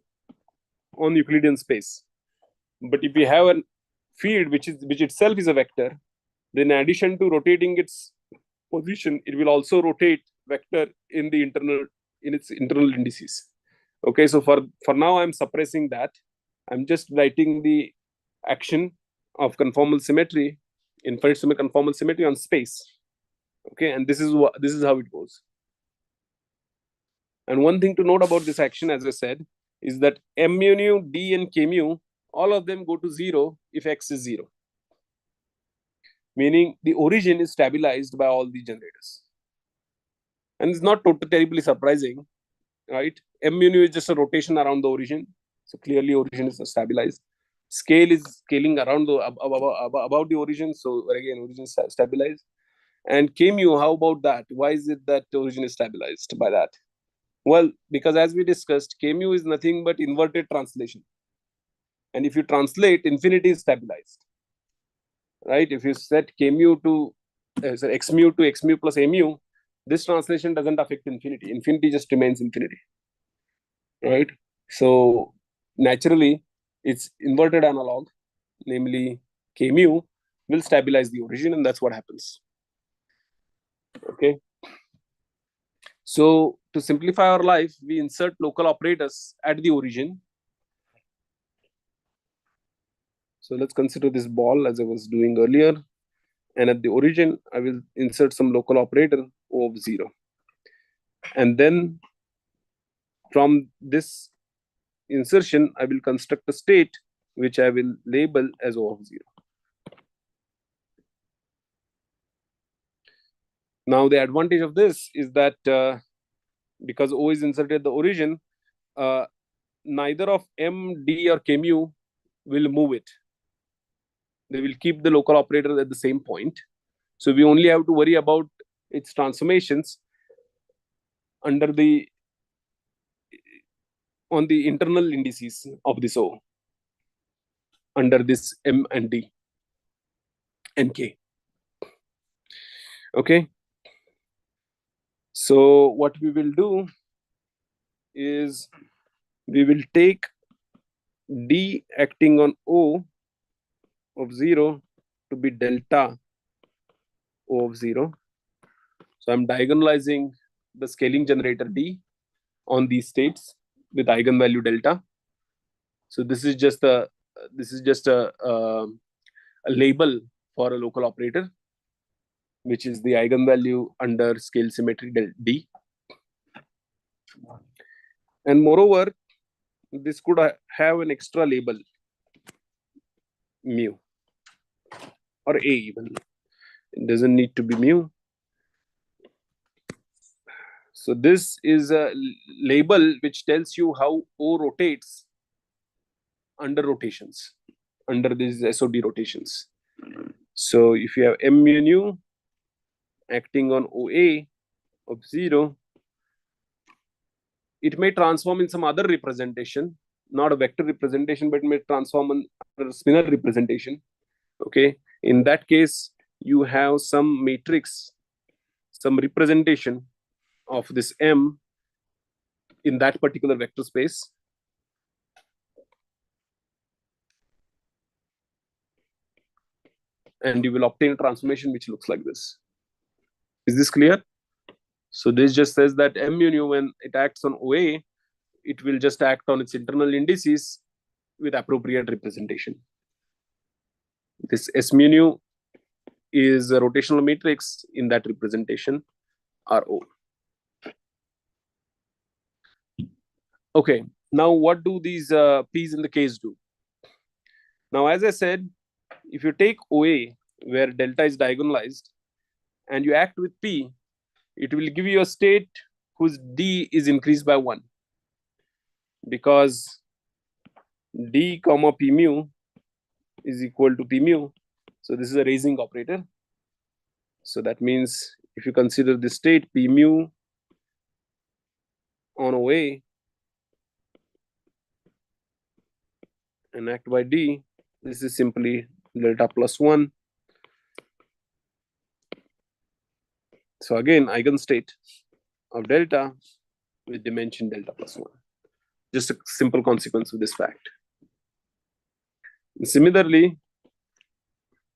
on Euclidean space. But if we have a field which itself is a vector, then in addition to rotating its position, it will also rotate vector in its internal indices. Okay, so for now I'm suppressing that. I'm just writing the action of conformal symmetry, infinitesimal conformal symmetry on space. Okay, and this is how it goes. And one thing to note about this action, as I said, is that mu nu, d, and k mu, all of them go to 0 if x is 0. Meaning the origin is stabilized by all these generators. And it's not terribly surprising, right? Mu nu is just a rotation around the origin. So clearly origin is stabilized. Scale is scaling around about the origin. So again, origin is stabilized. And k mu, how about that? Why is it that origin is stabilized by that? Well, because as we discussed, k mu is nothing but inverted translation. And if you translate, infinity is stabilized. Right? If you set k mu to x mu to x mu plus a mu, this translation doesn't affect infinity. Infinity just remains infinity. Right? So naturally, its inverted analog, namely k mu, will stabilize the origin, and that's what happens. Okay. So to simplify our life, we insert local operators at the origin. So let's consider this ball as I was doing earlier. And at the origin, I will insert some local operator O of 0. And then from this insertion, I will construct a state which I will label as O of 0. Now, the advantage of this is that because O is inserted at the origin, neither of M, D, or K mu will move it. They will keep the local operator at the same point. So we only have to worry about its transformations on the internal indices of this O under this M and D. nk. Okay. So what we will do is we will take D acting on O of 0 to be delta O of 0. So I'm diagonalizing the scaling generator D on these states with eigenvalue delta. So this is just a label for a local operator, which is the eigenvalue under scale symmetry del D. And moreover, this could have an extra label mu or A even. It doesn't need to be mu. So this is a label which tells you how O rotates under rotations, under these SOD rotations. So if you have M mu nu acting on OA of 0, it may transform in some other representation, not a vector representation, but it may transform in a spinor representation. Okay, in that case, you have some matrix, some representation of this M in that particular vector space. And you will obtain a transformation which looks like this. Is this clear? So this just says that M mu nu, when it acts on OA, it will just act on its internal indices with appropriate representation. This S mu nu is a rotational matrix in that representation, RO. Okay, now what do these P's in the case do? Now, as I said, if you take OA, where delta is diagonalized, and you act with P, it will give you a state whose D is increased by 1. Because D comma P mu is equal to P mu. So this is a raising operator. So that means if you consider the state P mu on OA and act by D, this is simply delta plus 1. So again, eigenstate of delta with dimension delta plus 1. Just a simple consequence of this fact. And similarly,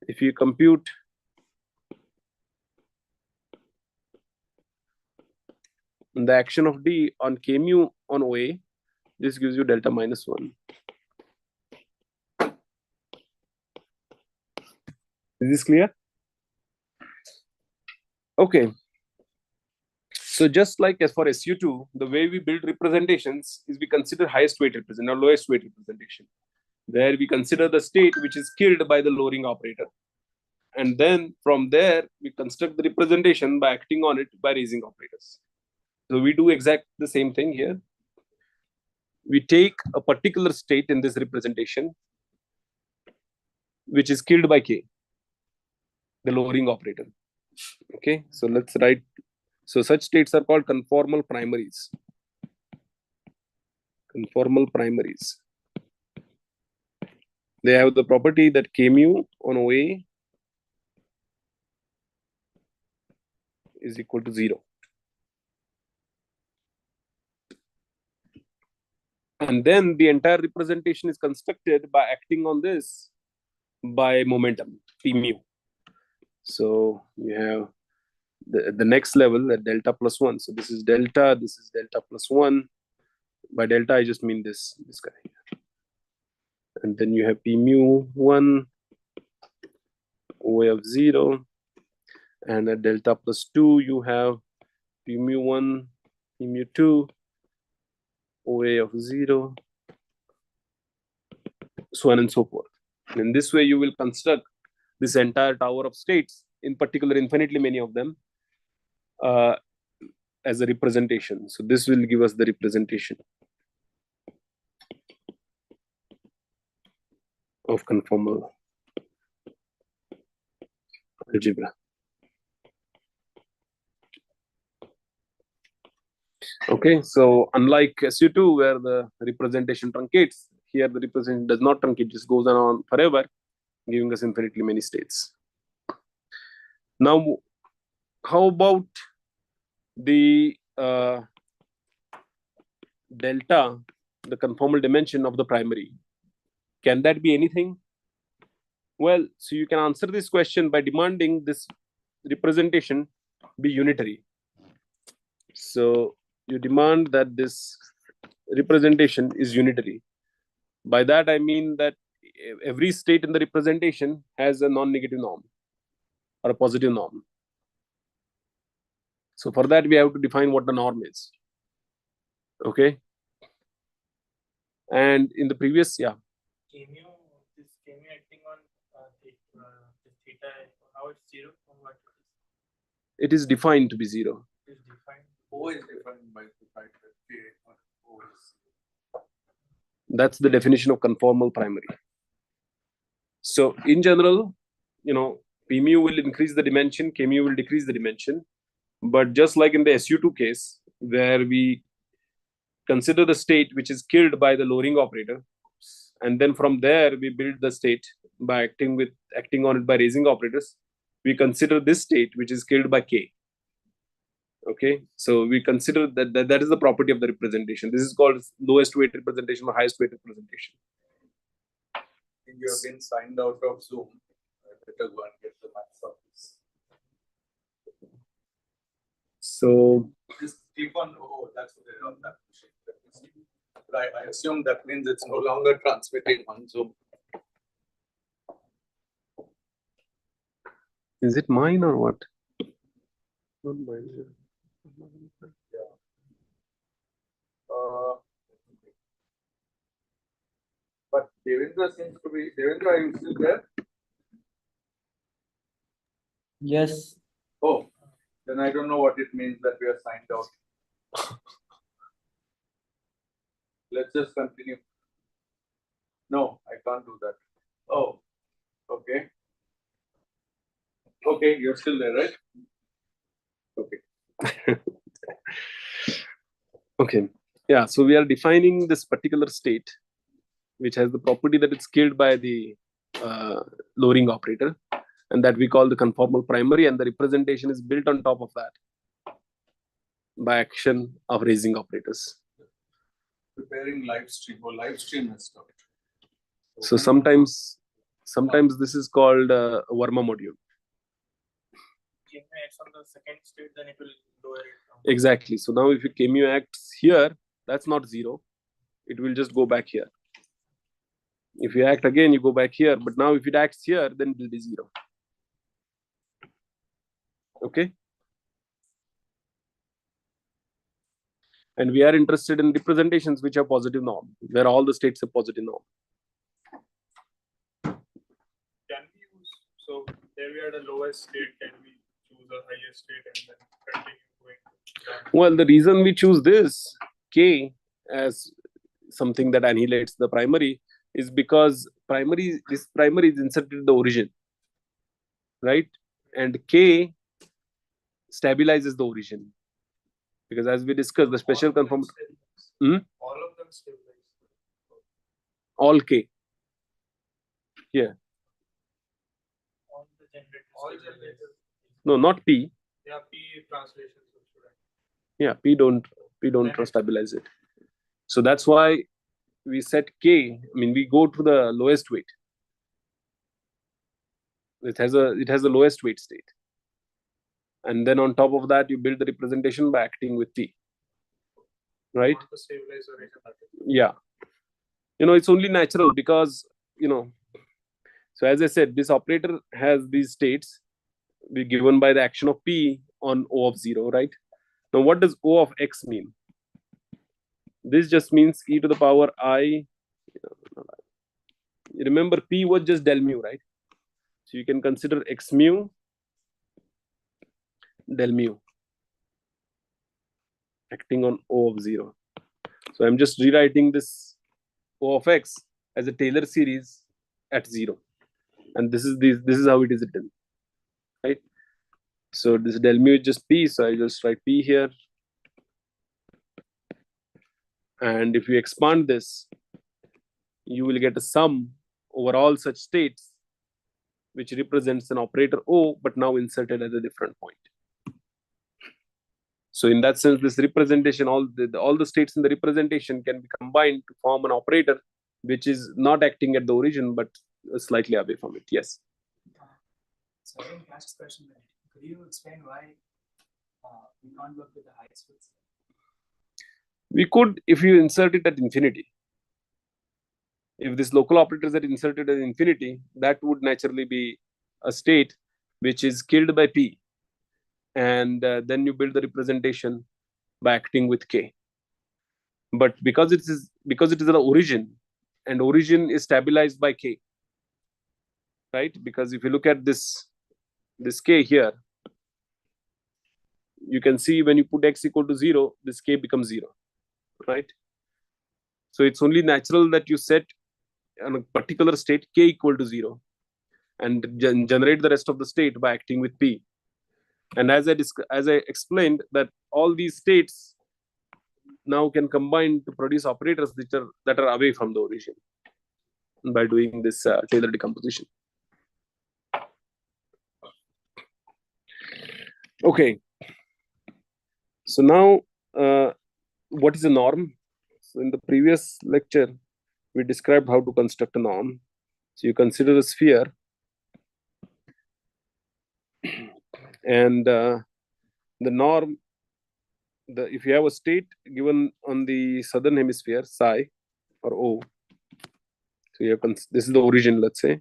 if you compute the action of D on K mu on OA, this gives you delta minus 1. Is this clear? Okay. So just like as for SU2, the way we build representations is we consider highest weight representation or lowest weight representation, where we consider the state which is killed by the lowering operator. And then from there, we construct the representation by acting on it by raising operators. So we do exact the same thing here. We take a particular state in this representation, which is killed by K, the lowering operator. Okay, so let's write. So such states are called conformal primaries. Conformal primaries. They have the property that K mu on OA is equal to 0. And then the entire representation is constructed by acting on this by momentum, P mu. So you have the next level at delta plus 1. So this is delta plus 1. By delta, I just mean this guy. And then you have P mu 1, OA of 0. And at delta plus 2, you have P mu 1, P mu 2, OA of 0, so on and so forth. And in this way, you will construct this entire tower of states, in particular, infinitely many of them, as a representation. So this will give us the representation of conformal algebra. Okay, so unlike SU2, where the representation truncates, here the representation does not truncate, just goes on forever, giving us infinitely many states. Now, how about the delta, the conformal dimension of the primary? Can that be anything? Well, so you can answer this question by demanding this representation be unitary. So you demand that this representation is unitary. By that I mean that every state in the representation has a non-negative norm or a positive norm. So for that we have to define what the norm is. Okay. And in the previous, yeah. Can you acting on this theta, how it's 0 or what It is defined to be 0. is defined? O is defined by the fact that K or O is. That's the definition of conformal primary. So in general, P mu will increase the dimension, K mu will decrease the dimension. But just like in the SU2 case, where we consider the state which is killed by the lowering operator, and then from there we build the state by acting on it by raising operators, we consider this state which is killed by K. Okay, so we consider that is the property of the representation. This is called lowest weight representation or highest weight representation. You have been signed out of Zoom. I better go and get the maths of this. So Just click on, oh, that's what they're on that machine. But I assume that means it's no longer transmitting on Zoom. is it mine or what? Not mine. But Devendra seems to be, Devendra, are you still there? Yes. Oh, then I don't know what it means that we are signed out. Let's just continue. No, I can't do that. Oh, okay. Okay, you're still there, right? Okay. Okay. Yeah, so we are defining this particular state, which has the property that it's killed by the lowering operator, and that we call the conformal primary, and the representation is built on top of that by action of raising operators. Preparing live stream or live stream has stopped. So sometimes this is called a Verma module. Can you act on the second state, then it will lower it down. Exactly. So now if you mu acts here, that's not 0. It will just go back here. If you act again, you go back here. But now if it acts here, then it will be 0. Okay. And we are interested in representations which are positive norm, where all the states are positive norm. Can we use, so there we are the lowest state, can we choose a highest state and then continue going down? Well, the reason we choose this K as something that annihilates the primary is because this primary is inserted in the origin, right? And K stabilizes the origin. Because as we discussed, the special conformal. All of them stabilize. All K. Here. All the generators. All generators. No, not P. Yeah, P translations. Yeah, P don't stabilize it. So that's why we set K. I mean, we go to the lowest weight. It has the lowest weight state. And then on top of that, you build the representation by acting with P. Right? Want to stabilize the origin. Yeah. It's only natural because, so as I said, this operator has these states be given by the action of P on O of 0, right? Now, what does O of X mean? This just means e to the power I. Remember, P was just del mu, right? So you can consider X mu del mu acting on O of 0. So I'm just rewriting this O of X as a Taylor series at 0. And this is how it is written, right? So this del mu is just P, so I just write P here. And if you expand this, you will get a sum over all such states which represents an operator O, but now inserted at a different point. So in that sense, this representation, all the states in the representation can be combined to form an operator, which is not acting at the origin, but slightly away from it. Yes. So I didn't catch this question. Could you explain why we can't work with the highest width? We could, if you insert it at infinity. If this local operator is inserted at infinity, that would naturally be a state which is killed by P. And then you build the representation by acting with K. But because it is the origin, and origin is stabilized by K, right? Because if you look at this K here, you can see when you put x equal to 0, this K becomes 0, right? So it's only natural that you set on a particular state K equal to 0 and generate the rest of the state by acting with P. And as I explained, that all these states now can combine to produce operators that are away from the origin by doing this Taylor decomposition. Okay. So now, what is a norm? So in the previous lecture, we described how to construct a norm. So you consider a sphere, and the norm, if you have a state given on the southern hemisphere, psi or O, so you have this is the origin, let's say,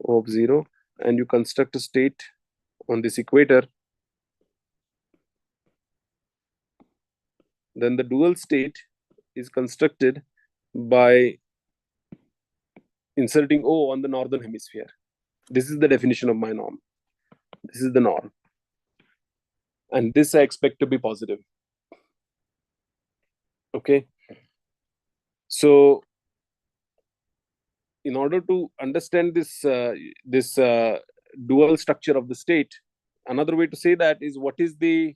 O of 0, and you construct a state on this equator, then the dual state is constructed by inserting O on the northern hemisphere. This is the definition of my norm. This is the norm. And this I expect to be positive. Okay. So in order to understand this dual structure of the state, another way to say that is what is the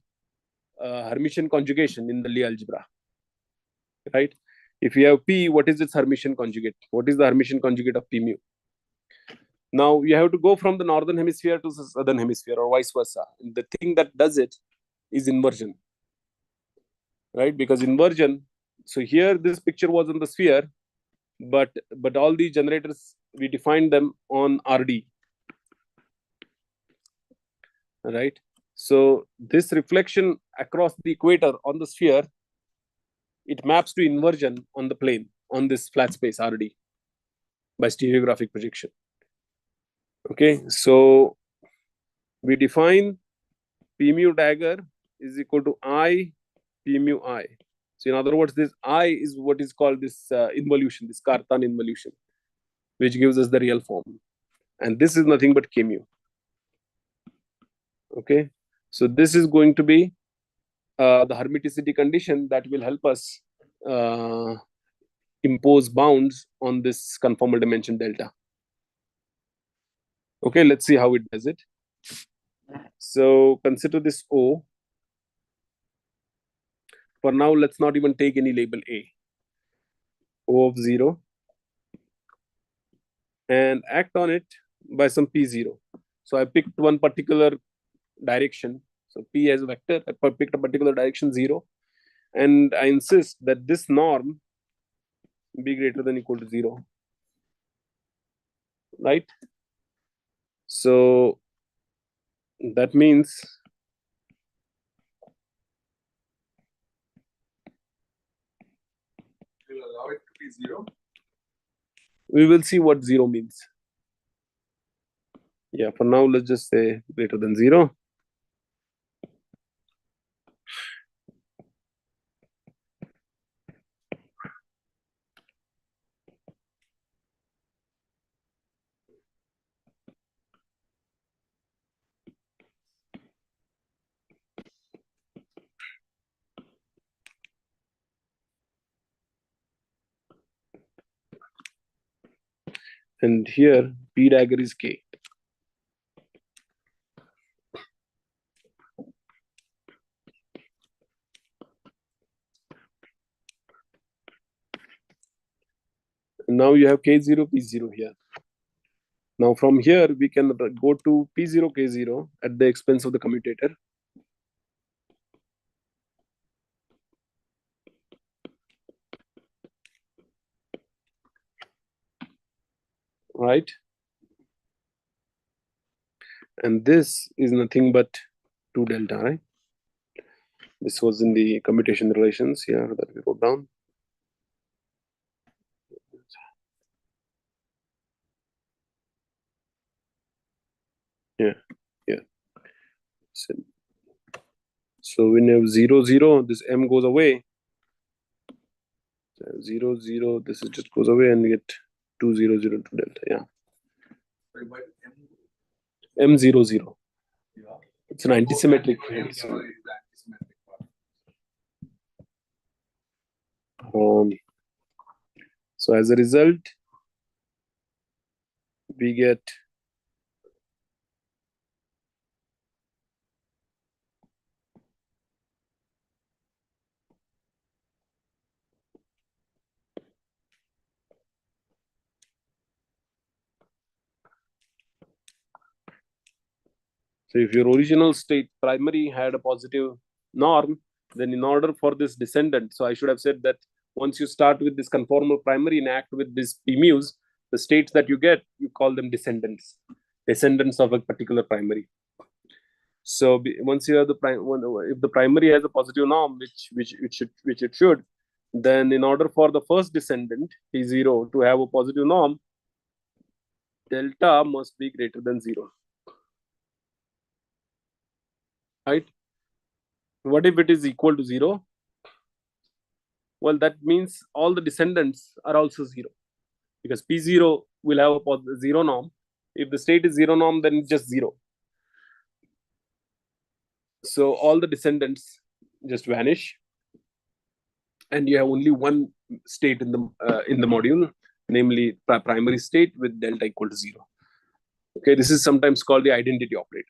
Hermitian conjugation in the Lie algebra, right? If you have P, what is its Hermitian conjugate? What is the Hermitian conjugate of P mu? Now you have to go from the northern hemisphere to the southern hemisphere or vice versa. And the thing that does it is inversion, right? Because inversion, so here this picture was on the sphere, but all these generators, we defined them on RD, right? So this reflection across the equator on the sphere, it maps to inversion on the plane, on this flat space RD by stereographic projection. Okay, so we define P mu dagger is equal to I P mu I. So in other words, this I is what is called this involution, this Cartan involution, which gives us the real form. And this is nothing but K mu. Okay, so this is going to be the hermiticity condition that will help us impose bounds on this conformal dimension delta. Okay, let's see how it does it. So consider this O. For now, let's not even take any label A. O of 0. And act on it by some P0. So I picked one particular direction. So P as a vector, I picked a particular direction 0. And I insist that this norm be greater than or equal to 0. Right? So that means We'll allow it to be 0. we will see what 0 means. Yeah, for now, let's just say greater than 0. And here, P dagger is K. And now you have K0, P0 here. Now from here, we can go to P0, K0 at the expense of the commutator. Right? And this is nothing but 2 delta, right? This was in the commutation relations here that we wrote down. Yeah. So when you have 0, 0, this m goes away. 0, 0, this is just goes away and you get 2, 0, 0, 2 delta. Yeah. M 0, 0. It's an antisymmetric. So as a result, we get so if your original state primary had a positive norm, then in order for this descendant, so I should have said that once you start with this conformal primary and act with this p mu's, the states that you get, you call them descendants of a particular primary. So once you have the if the primary has a positive norm, which it should, then in order for the first descendant P0 to have a positive norm, delta must be greater than 0. Right? What if it is equal to 0? Well, that means all the descendants are also 0, because P0 will have a 0 norm. If the state is 0 norm, then it's just 0. So all the descendants just vanish, and you have only one state in the module, namely primary state with delta equal to 0. Okay, this is sometimes called the identity operator.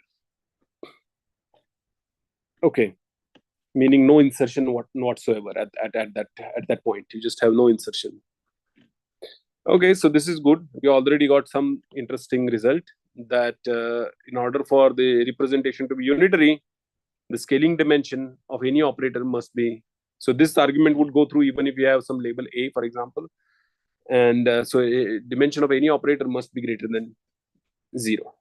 Okay, meaning no insertion whatsoever at that point. You just have no insertion. Okay, so this is good. We already got some interesting result that in order for the representation to be unitary, the scaling dimension of any operator must be. So this argument would go through even if you have some label A, for example. And so a dimension of any operator must be greater than 0.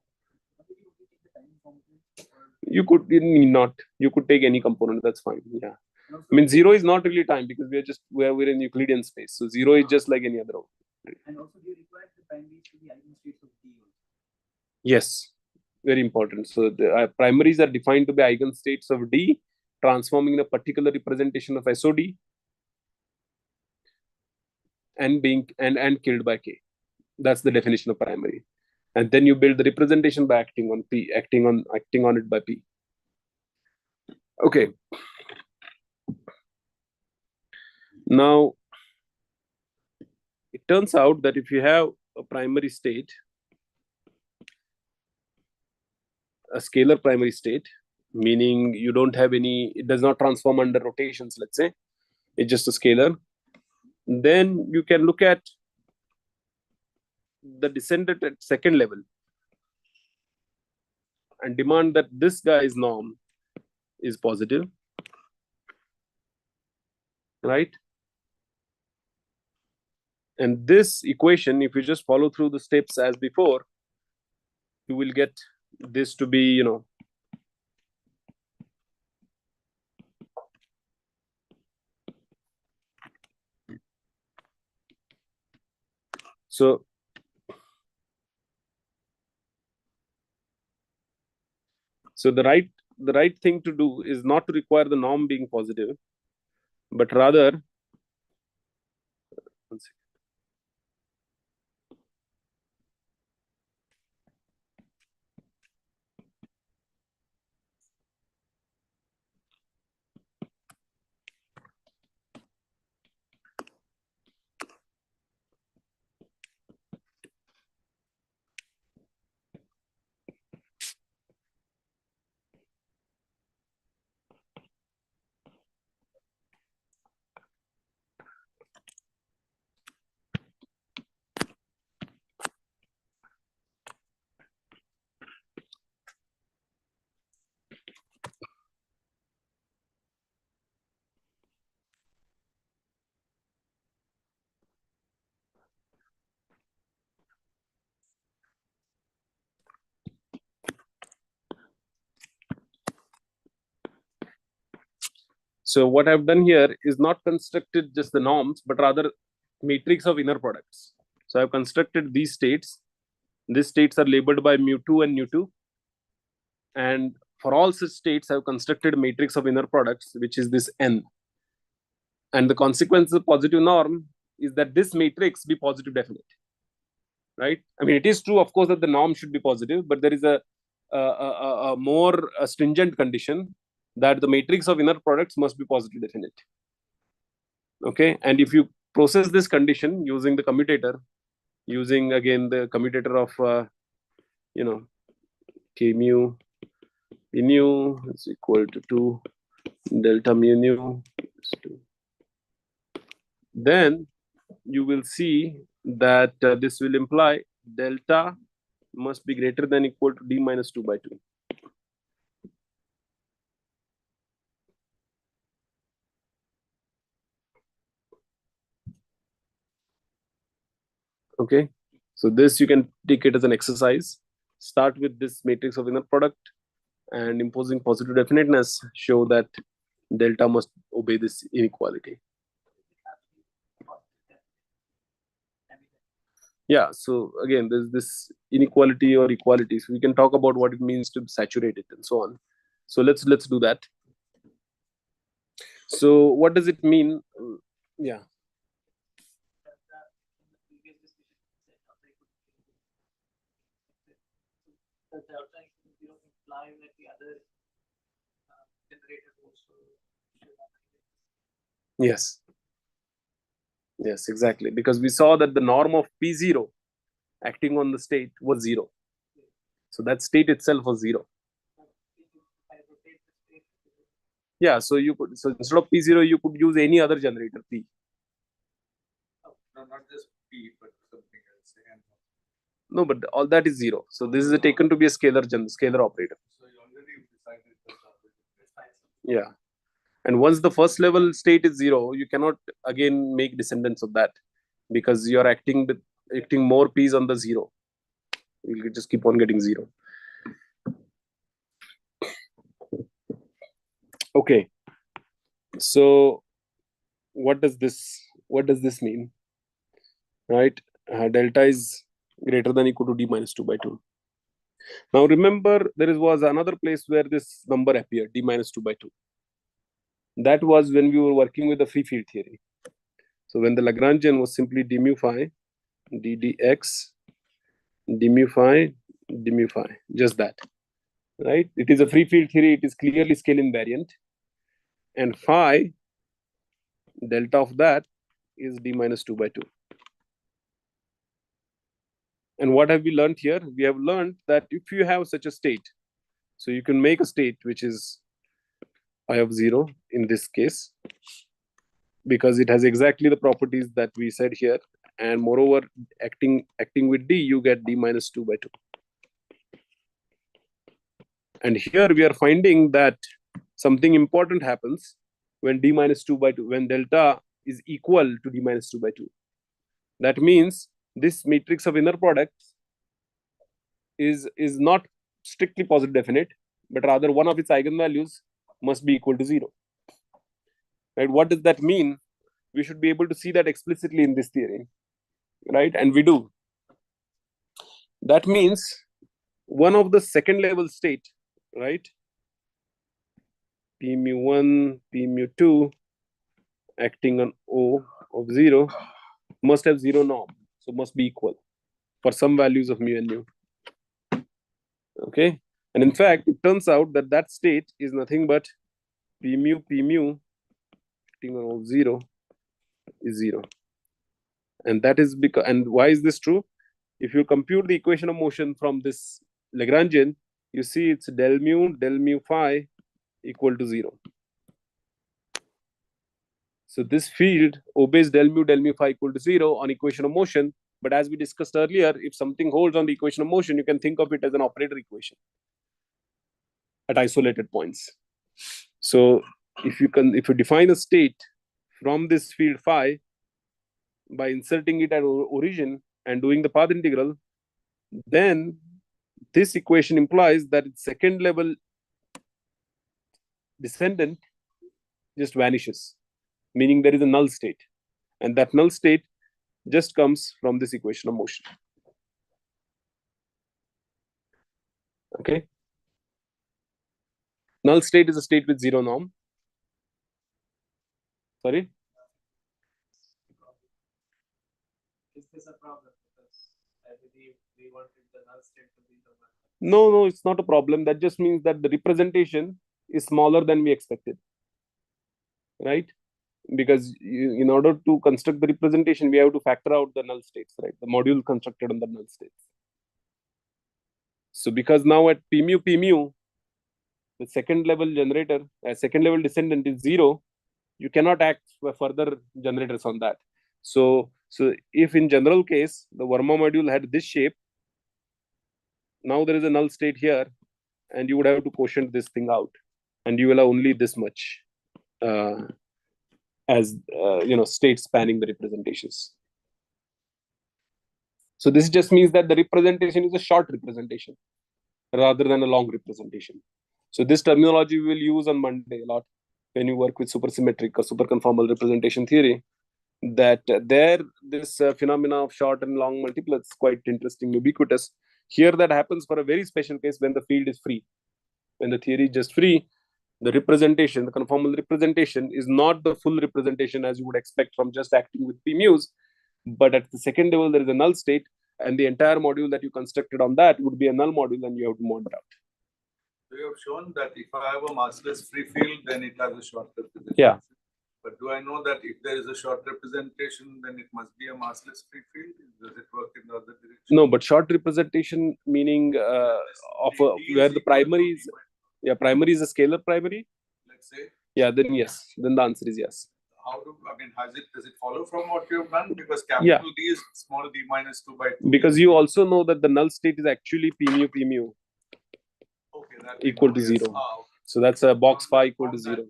You could need not. You could take any component. That's fine. Yeah. I mean, 0 is not really time because we're in Euclidean space. So 0 is just like any other operator. And also, do you require the primaries to be eigenstates of D? Yes, very important. So the primaries are defined to be eigenstates of D, transforming the particular representation of SOD and being and killed by K. That's the definition of primary. And then you build the representation by acting on P, acting on it by P. Okay. Now, it turns out that if you have a primary state, a scalar primary state, meaning you don't have any, it does not transform under rotations, let's say, it's just a scalar, then you can look at the descendant at second level and demand that this guy's norm is positive, right? And this equation, if you just follow through the steps as before, you will get this to be, so the right thing to do is not to require the norm being positive, but rather, one second. So what I've done here is not constructed just the norms, but rather matrix of inner products. So I've constructed these states. These states are labeled by mu2 and nu2. And for all such states, I've constructed a matrix of inner products, which is this n. And the consequence of positive norm is that this matrix be positive definite. Right? I mean, it is true, of course, that the norm should be positive, but there is a more stringent condition that the matrix of inner products must be positive definite. Okay, and if you process this condition using the commutator, using again the commutator of k mu p nu is equal to 2 delta mu nu is 2, then you will see that this will imply delta must be greater than equal to d minus 2 by 2. Okay, so this you can take it as an exercise. Start with this matrix of inner product and imposing positive definiteness, show that delta must obey this inequality. Yeah, so again, there's this inequality or equality. So we can talk about what it means to saturate it and so on. So let's do that. So what does it mean? Yeah. Does the outside imply that the other generator also should have? Yes. Yes, exactly. Because we saw that the norm of P0 acting on the state was 0. So that state itself was 0. Yeah, so you could, so instead of P0, you could use any other generator, P. No, not just P, but something else. No, but all that is 0. So this is taken to be a scalar operator. So you already decided that. Yeah. And once the first level state is 0, you cannot again make descendants of that because you're acting more P's on the 0. You'll just keep on getting 0. Okay. So what does this mean? Right? Delta is greater than equal to d minus 2 by 2. Now remember, there was another place where this number appeared, d minus 2 by 2. That was when we were working with the free field theory. So when the Lagrangian was simply d mu phi, d dx, d mu phi, just that. Right? It is a free field theory. It is clearly scale invariant. And phi, delta of that is d minus 2 by 2. And what have we learned here? We have learned that if you have such a state, so you can make a state which is phi of 0 in this case, because it has exactly the properties that we said here. And moreover, acting with d, you get d minus 2 by 2. And here we are finding that something important happens when d minus 2 by 2, when delta is equal to d minus 2 by 2. That means this matrix of inner products is not strictly positive definite, but rather one of its eigenvalues must be equal to 0. Right? What does that mean? We should be able to see that explicitly in this theory, right? And we do. That means one of the second level state, right? P mu1, P mu2 acting on O of 0 must have 0 norm. So must be equal for some values of mu and nu. Okay. And in fact, it turns out that that state is nothing but P mu acting on O of 0 is 0. And that is because, and why is this true? If you compute the equation of motion from this Lagrangian, you see it's del mu phi equal to 0. So this field obeys del mu phi equal to 0 on equation of motion. But as we discussed earlier, if something holds on the equation of motion, you can think of it as an operator equation at isolated points. So if you define a state from this field phi by inserting it at origin and doing the path integral, then this equation implies that its second level descendant just vanishes, meaning there is a null state. And that null state just comes from this equation of motion. Okay. Null state is a state with zero norm. Sorry? Is this a problem? Because I believe we wanted the null state to be the one. No, it's not a problem. That just means that the representation is smaller than we expected. Right? Because in order to construct the representation, we have to factor out the null states, right? The module constructed on the null states. So because now at p mu, the second level generator, second level descendant is 0, you cannot act further generators on that. So if in general case, the Verma module had this shape, now there is a null state here, and you would have to quotient this thing out, and you will have only this much as state spanning the representations. So this just means that the representation is a short representation rather than a long representation. So this terminology we will use on Monday a lot when you work with supersymmetric or superconformal representation theory. That this phenomena of short and long multiplets is quite interesting, ubiquitous. Here that happens for a very special case when the field is free. When the theory is just free, the representation, the conformal representation is not the full representation as you would expect from just acting with p mu's, but at the second level there is a null state, and the entire module that you constructed on that would be a null module, and you have to mod it out. So you have shown that if I have a massless free field, then it has a short representation. Yeah. But do I know that if there is a short representation, then it must be a massless free field? Does it work in the other direction? No, but short representation meaning where the primary is, primary is a scalar primary. Let's say. Yeah, then yes. Then the answer is yes. Does it follow from what you have done? Because capital D is small d minus 2 by 2. Because you also know that the null state is actually p mu. Okay, that equal to 0. Okay. So that's a box phi equal to 0.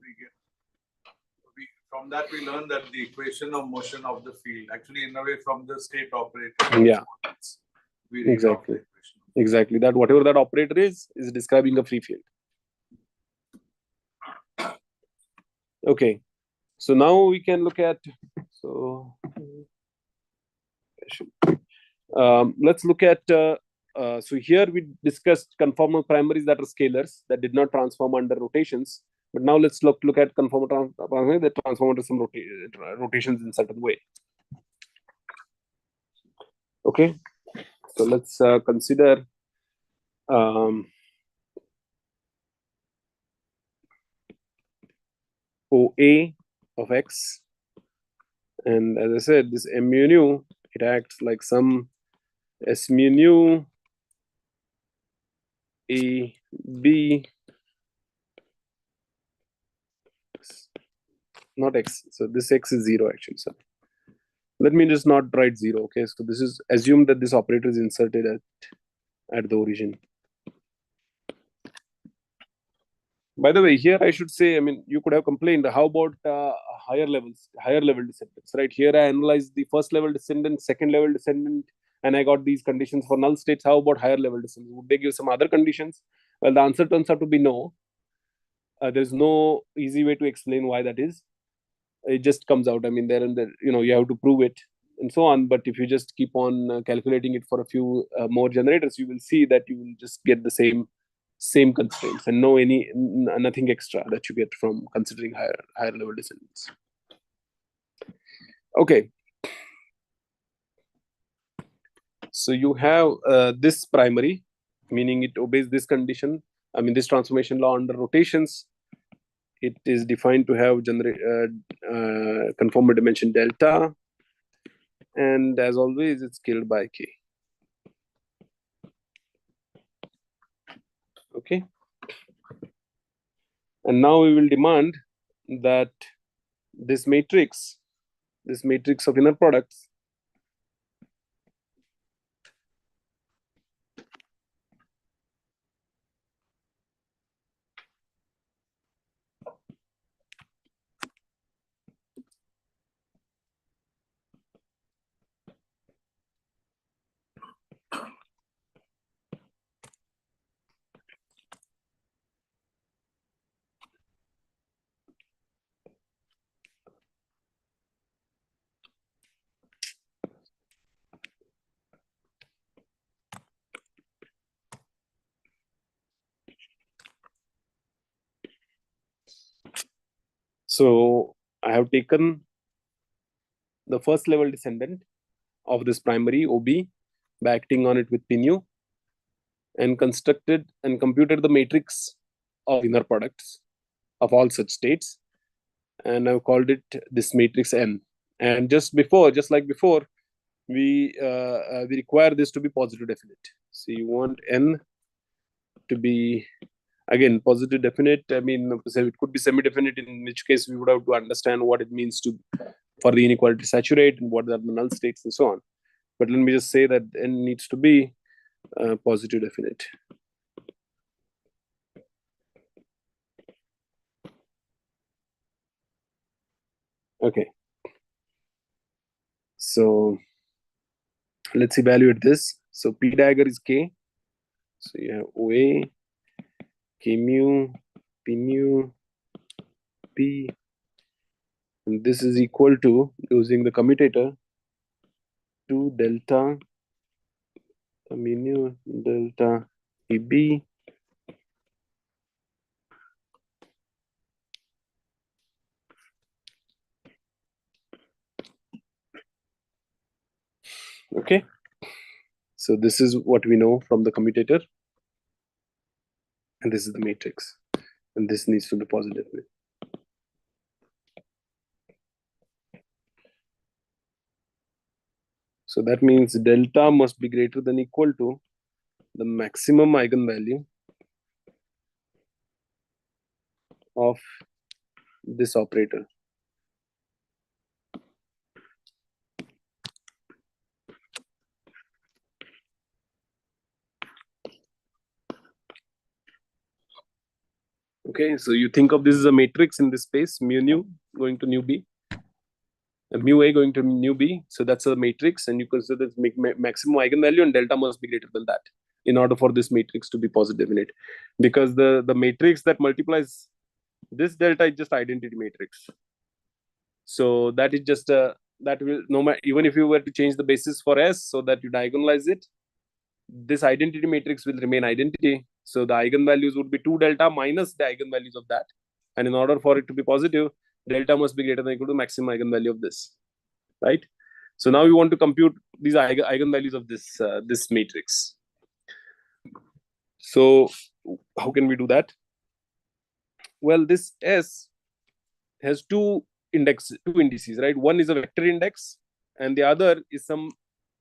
From that we learn that the equation of motion of the field, actually in a way from the state operator. Yeah. Exactly. That whatever that operator is describing a free field. Okay. So now we can look at, let's look at, so here we discussed conformal primaries that are scalars that did not transform under rotations. But now let's look at conformal primaries that transform under some rotations in certain way. Okay. So let's consider OA of X. And as I said, this M mu nu, it acts like some S mu nu A B, not X. So this X is 0 actually. So let me just not write 0. Okay. So this is assume that this operator is inserted at the origin. By the way, here I should say, I mean, you could have complained, how about higher level descendants, right? Here I analyzed the first level descendant, second level descendant, and I got these conditions for null states. How about higher level descendants? Would they give some other conditions? Well, the answer turns out to be no. There's no easy way to explain why that is. It just comes out. I mean, there and there, you have to prove it and so on. But if you just keep on calculating it for a few more generators, you will see that you will just get the same constraints and nothing extra that you get from considering higher level descendants. Okay. So you have this primary, meaning it obeys this condition. I mean, this transformation law under rotations. It is defined to have conformal dimension delta, and as always, it's scaled by k. Okay. And now we will demand that this matrix of inner products So I have taken the first level descendant of this primary OB by acting on it with PNU and constructed and computed the matrix of inner products of all such states. And I've called it this matrix N. And just like before, we require this to be positive definite. So you want N to be, again, positive definite. I mean, it could be semi-definite, in which case we would have to understand what it means for the inequality to saturate and what are the null states and so on. But let me just say that N needs to be positive definite. Okay. So let's evaluate this. So P dagger is K. So you have OA, K mu, P mu, P. And this is equal to, using the commutator, 2 delta mu delta EB okay. So this is what we know from the commutator, and this is the matrix, and this needs to be positive. So that means delta must be greater than equal to the maximum eigenvalue of this operator. Okay, so you think of this as a matrix in this space, mu nu going to nu b, mu a going to nu b. So that's a matrix, and you consider this maximum eigenvalue, and delta must be greater than that in order for this matrix to be positive in it, because the matrix that multiplies this delta is just identity matrix. So that is just that will, no matter, even if you were to change the basis for S so that you diagonalize it, this identity matrix will remain identity. So the eigenvalues would be 2 delta minus the eigenvalues of that. And in order for it to be positive, delta must be greater than or equal to maximum eigenvalue of this, right? So now we want to compute these eigenvalues of this matrix. So how can we do that? Well, this S has two indices, right? One is a vector index, and the other is some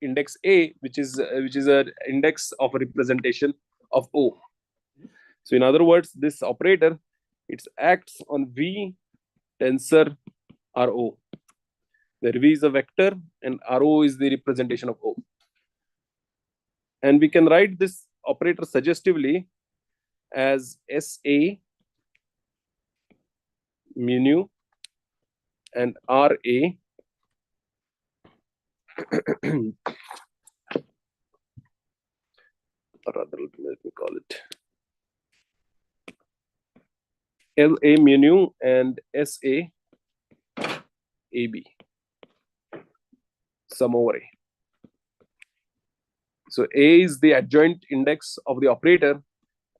index A, which is an index of a representation of O. So in other words, this operator, it acts on V tensor Ro, where V is a vector and Ro is the representation of O. And we can write this operator suggestively as SA mu nu and RA or rather, let me call it LA mu nu and SA AB sum over A. So A is the adjoint index of the operator,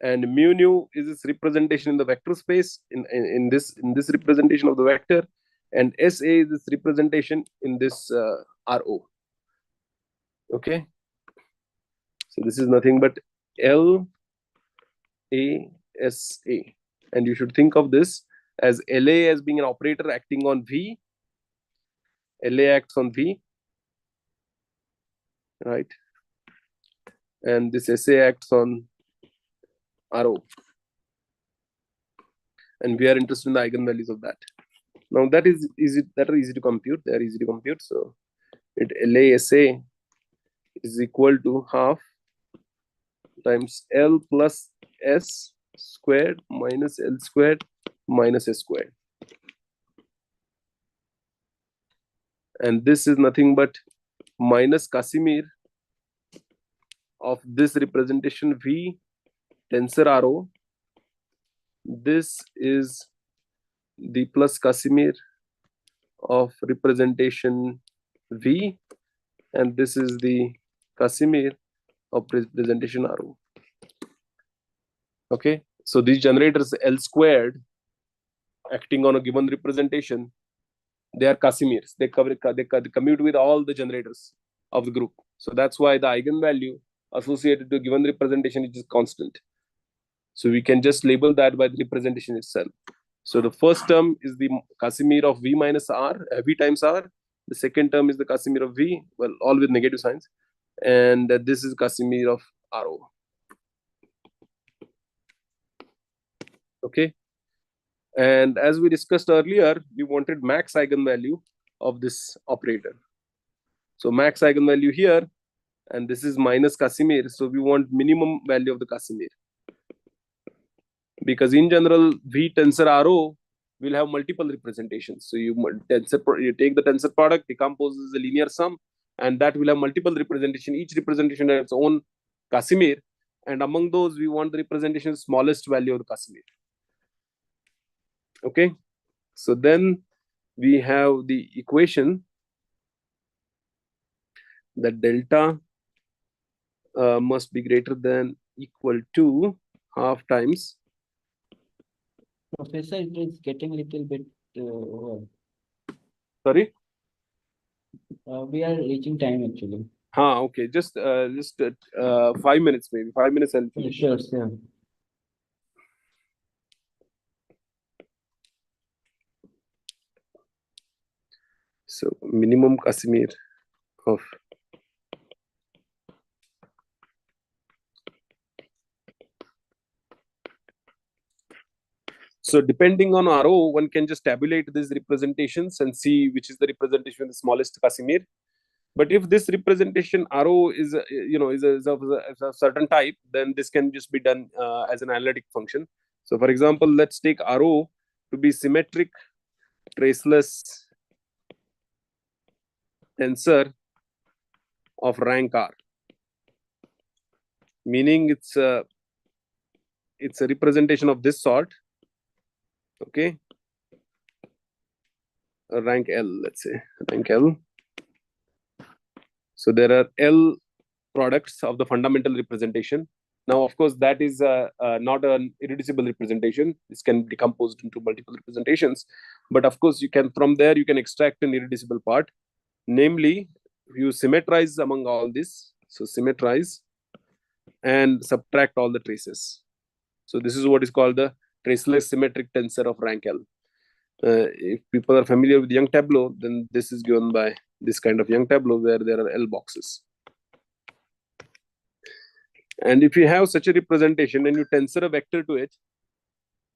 and mu nu is its representation in the vector space in this representation of the vector, and SA is its representation in this RO. Okay, so this is nothing but LASA, and you should think of this as LA as being an operator acting on V. LA acts on V, right? And this SA acts on RO. And we are interested in the eigenvalues of that. Now that is easy to compute. They are easy to compute. So it LASA is equal to half times L plus S squared minus L squared minus S squared. And this is nothing but minus Casimir of this representation V tensor Ro. This is the plus Casimir of representation V, and this is the Casimir of representation Ro. Okay, so these generators L squared acting on a given representation, they are Casimirs. They commute with all the generators of the group. So that's why the eigenvalue associated to a given representation is constant. So we can just label that by the representation itself. So the first term is the Casimir of V minus R, V times R. The second term is the Casimir of V, well, all with negative signs. And this is Casimir of RO. Okay. And as we discussed earlier, we wanted max eigenvalue of this operator. So max eigenvalue here, and this is minus Casimir. So we want minimum value of the Casimir. Because in general, V tensor RO will have multiple representations. So you take the tensor product, decomposes the linear sum, and that will have multiple representation. Each representation has its own Casimir. And among those, we want the representation smallest value of the Casimir. Okay. So then we have the equation that delta must be greater than equal to half times. Professor, it is getting a little bit over. Sorry? We are reaching time actually. Okay. Just 5 minutes, maybe 5 minutes and finish. Sure. So minimum Casimir of so depending on RO, one can just tabulate these representations and see which is the representation of the smallest Casimir. But if this representation RO is of a certain type, then this can just be done as an analytic function. So for example, let's take RO to be symmetric traceless tensor of rank R, meaning it's a representation of this sort. Okay, a rank L, let's say rank L. So there are L products of the fundamental representation. Now, of course, that is not an irreducible representation. This can be decomposed into multiple representations. But of course, from there you can extract an irreducible part. Namely, you symmetrize among all this. So symmetrize and subtract all the traces. So this is what is called the traceless symmetric tensor of rank L. If people are familiar with Young tableau, then this is given by this kind of Young tableau where there are L boxes. And if you have such a representation and you tensor a vector to it,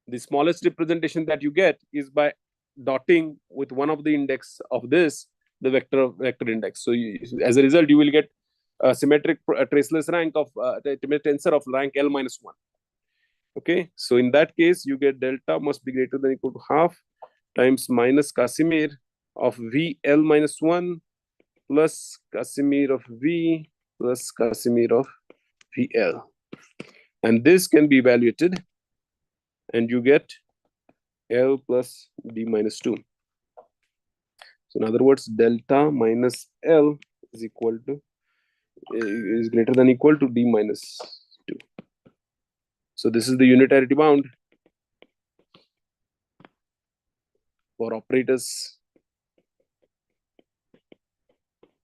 the smallest representation that you get is by dotting with one of the index of this, the vector index. So as a result, you will get a symmetric traceless rank of tensor of rank L minus 1. Okay, so in that case, you get delta must be greater than equal to half times minus Casimir of V L minus 1 plus Casimir of V plus Casimir of VL. And this can be evaluated and you get L plus D minus 2. So in other words, delta minus L is greater than equal to D minus 2. So this is the unitarity bound for operators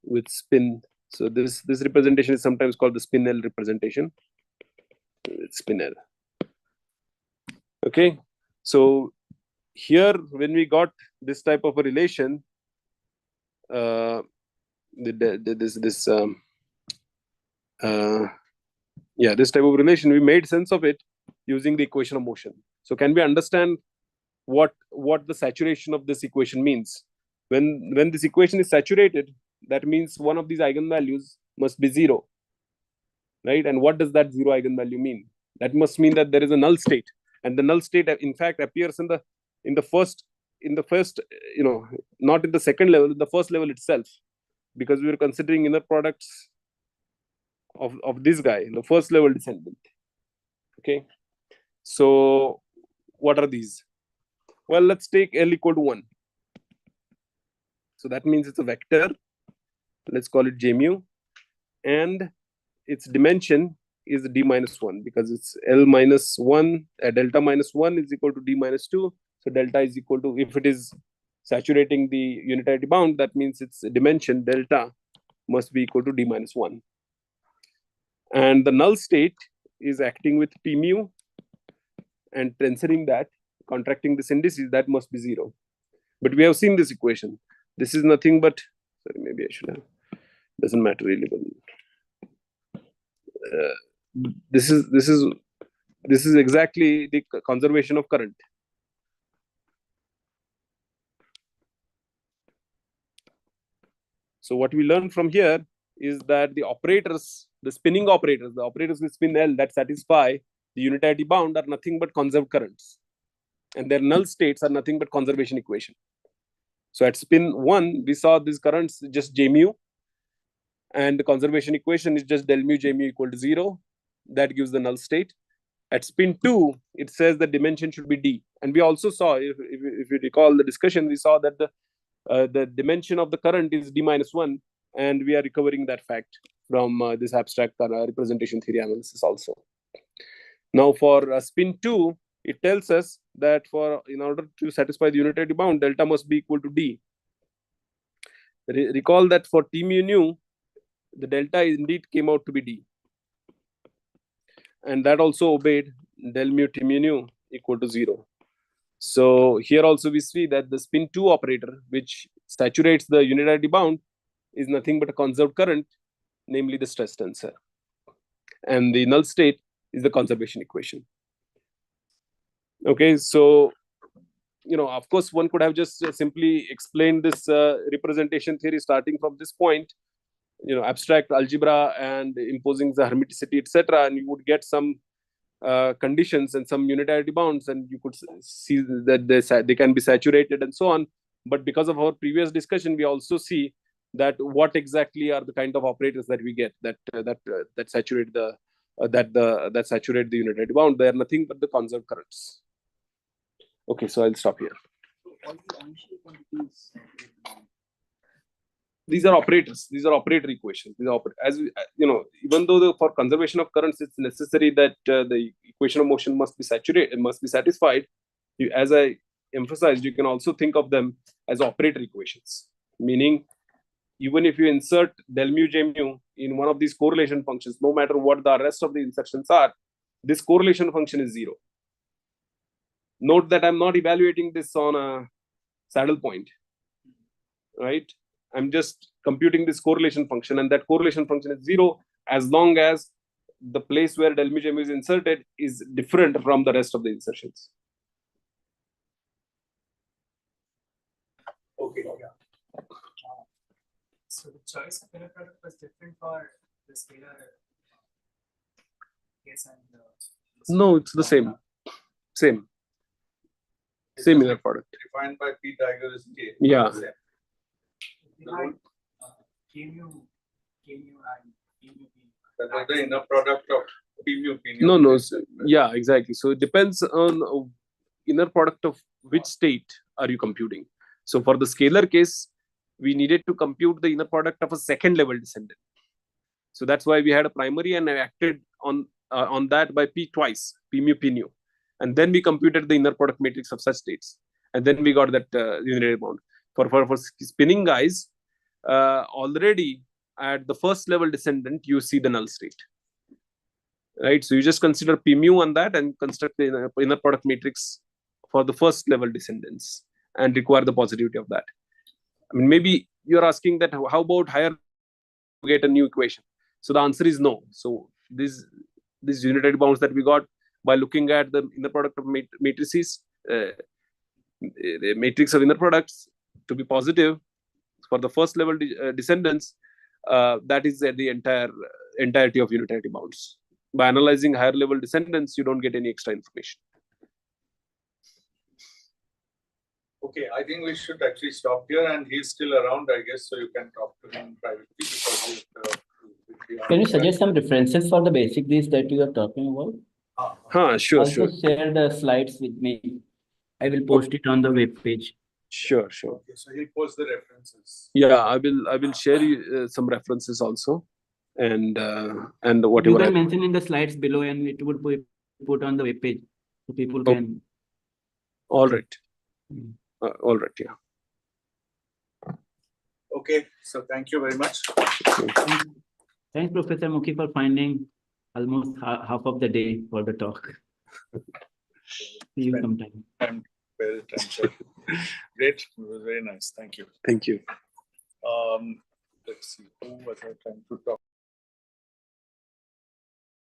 with spin. So this representation is sometimes called the spin L representation. It's spin L. Okay. So here, when we got this type of a relation, this type of relation, we made sense of it using the equation of motion. So can we understand what the saturation of this equation means? When this equation is saturated, that means one of these eigenvalues must be 0, right? And what does that 0 eigenvalue mean? That must mean that there is a null state, and the null state, in fact, appears in the first, not in the second level, in the first level itself, because we are considering inner products of this guy, the first level descendant. Okay, so what are these? Well, let's take L equal to 1. So that means it's a vector. Let's call it J mu, and its dimension is D minus 1 because it's L minus 1, delta minus 1 is equal to D minus 2. So So delta is equal to, if it is saturating the unitarity bound, that means its dimension delta must be equal to d minus 1. And the null state is acting with p mu and tensoring that, contracting this indices, that must be 0. But we have seen this equation. This is nothing but, sorry, maybe I should have, doesn't matter really. But, this is exactly the conservation of current. So what we learn from here is that the operators, the spinning operators, the operators with spin L that satisfy the unitarity bound are nothing but conserved currents. And their null states are nothing but conservation equation. So at spin 1, we saw these currents just J mu. And the conservation equation is just del mu J mu equal to 0. That gives the null state. At spin 2, it says the dimension should be D. And we also saw, if you recall the discussion, we saw that the dimension of the current is D minus 1. And we are recovering that fact from this abstract representation theory analysis also. Now for spin 2, it tells us that in order to satisfy the unitarity bound, delta must be equal to D. Recall that for T mu nu, the delta indeed came out to be D. And that also obeyed del mu T mu nu equal to 0. So here also we see that the spin 2 operator, which saturates the unitarity bound, is nothing but a conserved current, namely the stress tensor. And the null state is the conservation equation. Okay, so, of course, one could have just simply explained this representation theory starting from this point, abstract algebra and imposing the hermiticity, etc. And you would get some conditions and some unitarity bounds, and you could see that they can be saturated and so on. But because of our previous discussion, we also see that what exactly are the kind of operators that we get that saturate that saturate the unitarity bound. They are nothing but the conserved currents. Okay, so I'll stop here. These are operators. These are operator equations. These are even though for conservation of currents, it's necessary that the equation of motion must be saturated, must be satisfied. As I emphasized, you can also think of them as operator equations. Meaning, even if you insert del mu J mu in one of these correlation functions, no matter what the rest of the insertions are, this correlation function is 0. Note that I'm not evaluating this on a saddle point, right? I'm just computing this correlation function, and that correlation function is 0 as long as the place where del mu J mu is inserted is different from the rest of the insertions. Okay, yeah. So the choice of inner product was different for the scalar case and No, it's the same. Same inner product. Defined by P dagger is K. Yeah. behind KMU and PMU. That was the inner product of P mu P nu. No. Yeah, exactly. So it depends on inner product of which state are you computing. So for the scalar case, we needed to compute the inner product of a second level descendant. So that's why we had a primary, and I acted on that by P twice, P mu P nu. And then we computed the inner product matrix of such states. And then we got that unitary bound. For spinning guys, already at the first level descendant, you see the null state. Right? So you just consider P mu on that and construct the inner product matrix for the first level descendants and require the positivity of that. I mean, maybe you're asking that how about higher to get a new equation? So the answer is no. So these unitary bounds that we got by looking at the inner product of matrices, the matrix of inner products to be positive for the first level descendants, that is the entirety of unitarity bounds. By analyzing higher level descendants, you don't get any extra information. Okay, I think we should actually stop here, and he's still around, I guess, so you can talk to him privately. Because Can you suggest some references for the basic these that you are talking about? Sure. Share the slides with me. I will post it on the web page. Sure. Okay, so he'll post the references. Yeah, I will share you some references also, and whatever. You can mention in the slides below, and it would be put on the web page so people can. All right. All right, yeah. Okay, so thank you very much. Thanks, Professor Mukhi, for finding almost half of the day for the talk. See you sometime. Very time. Great. It was very nice. Thank you. Thank you. Let's see. Who was I trying to talk?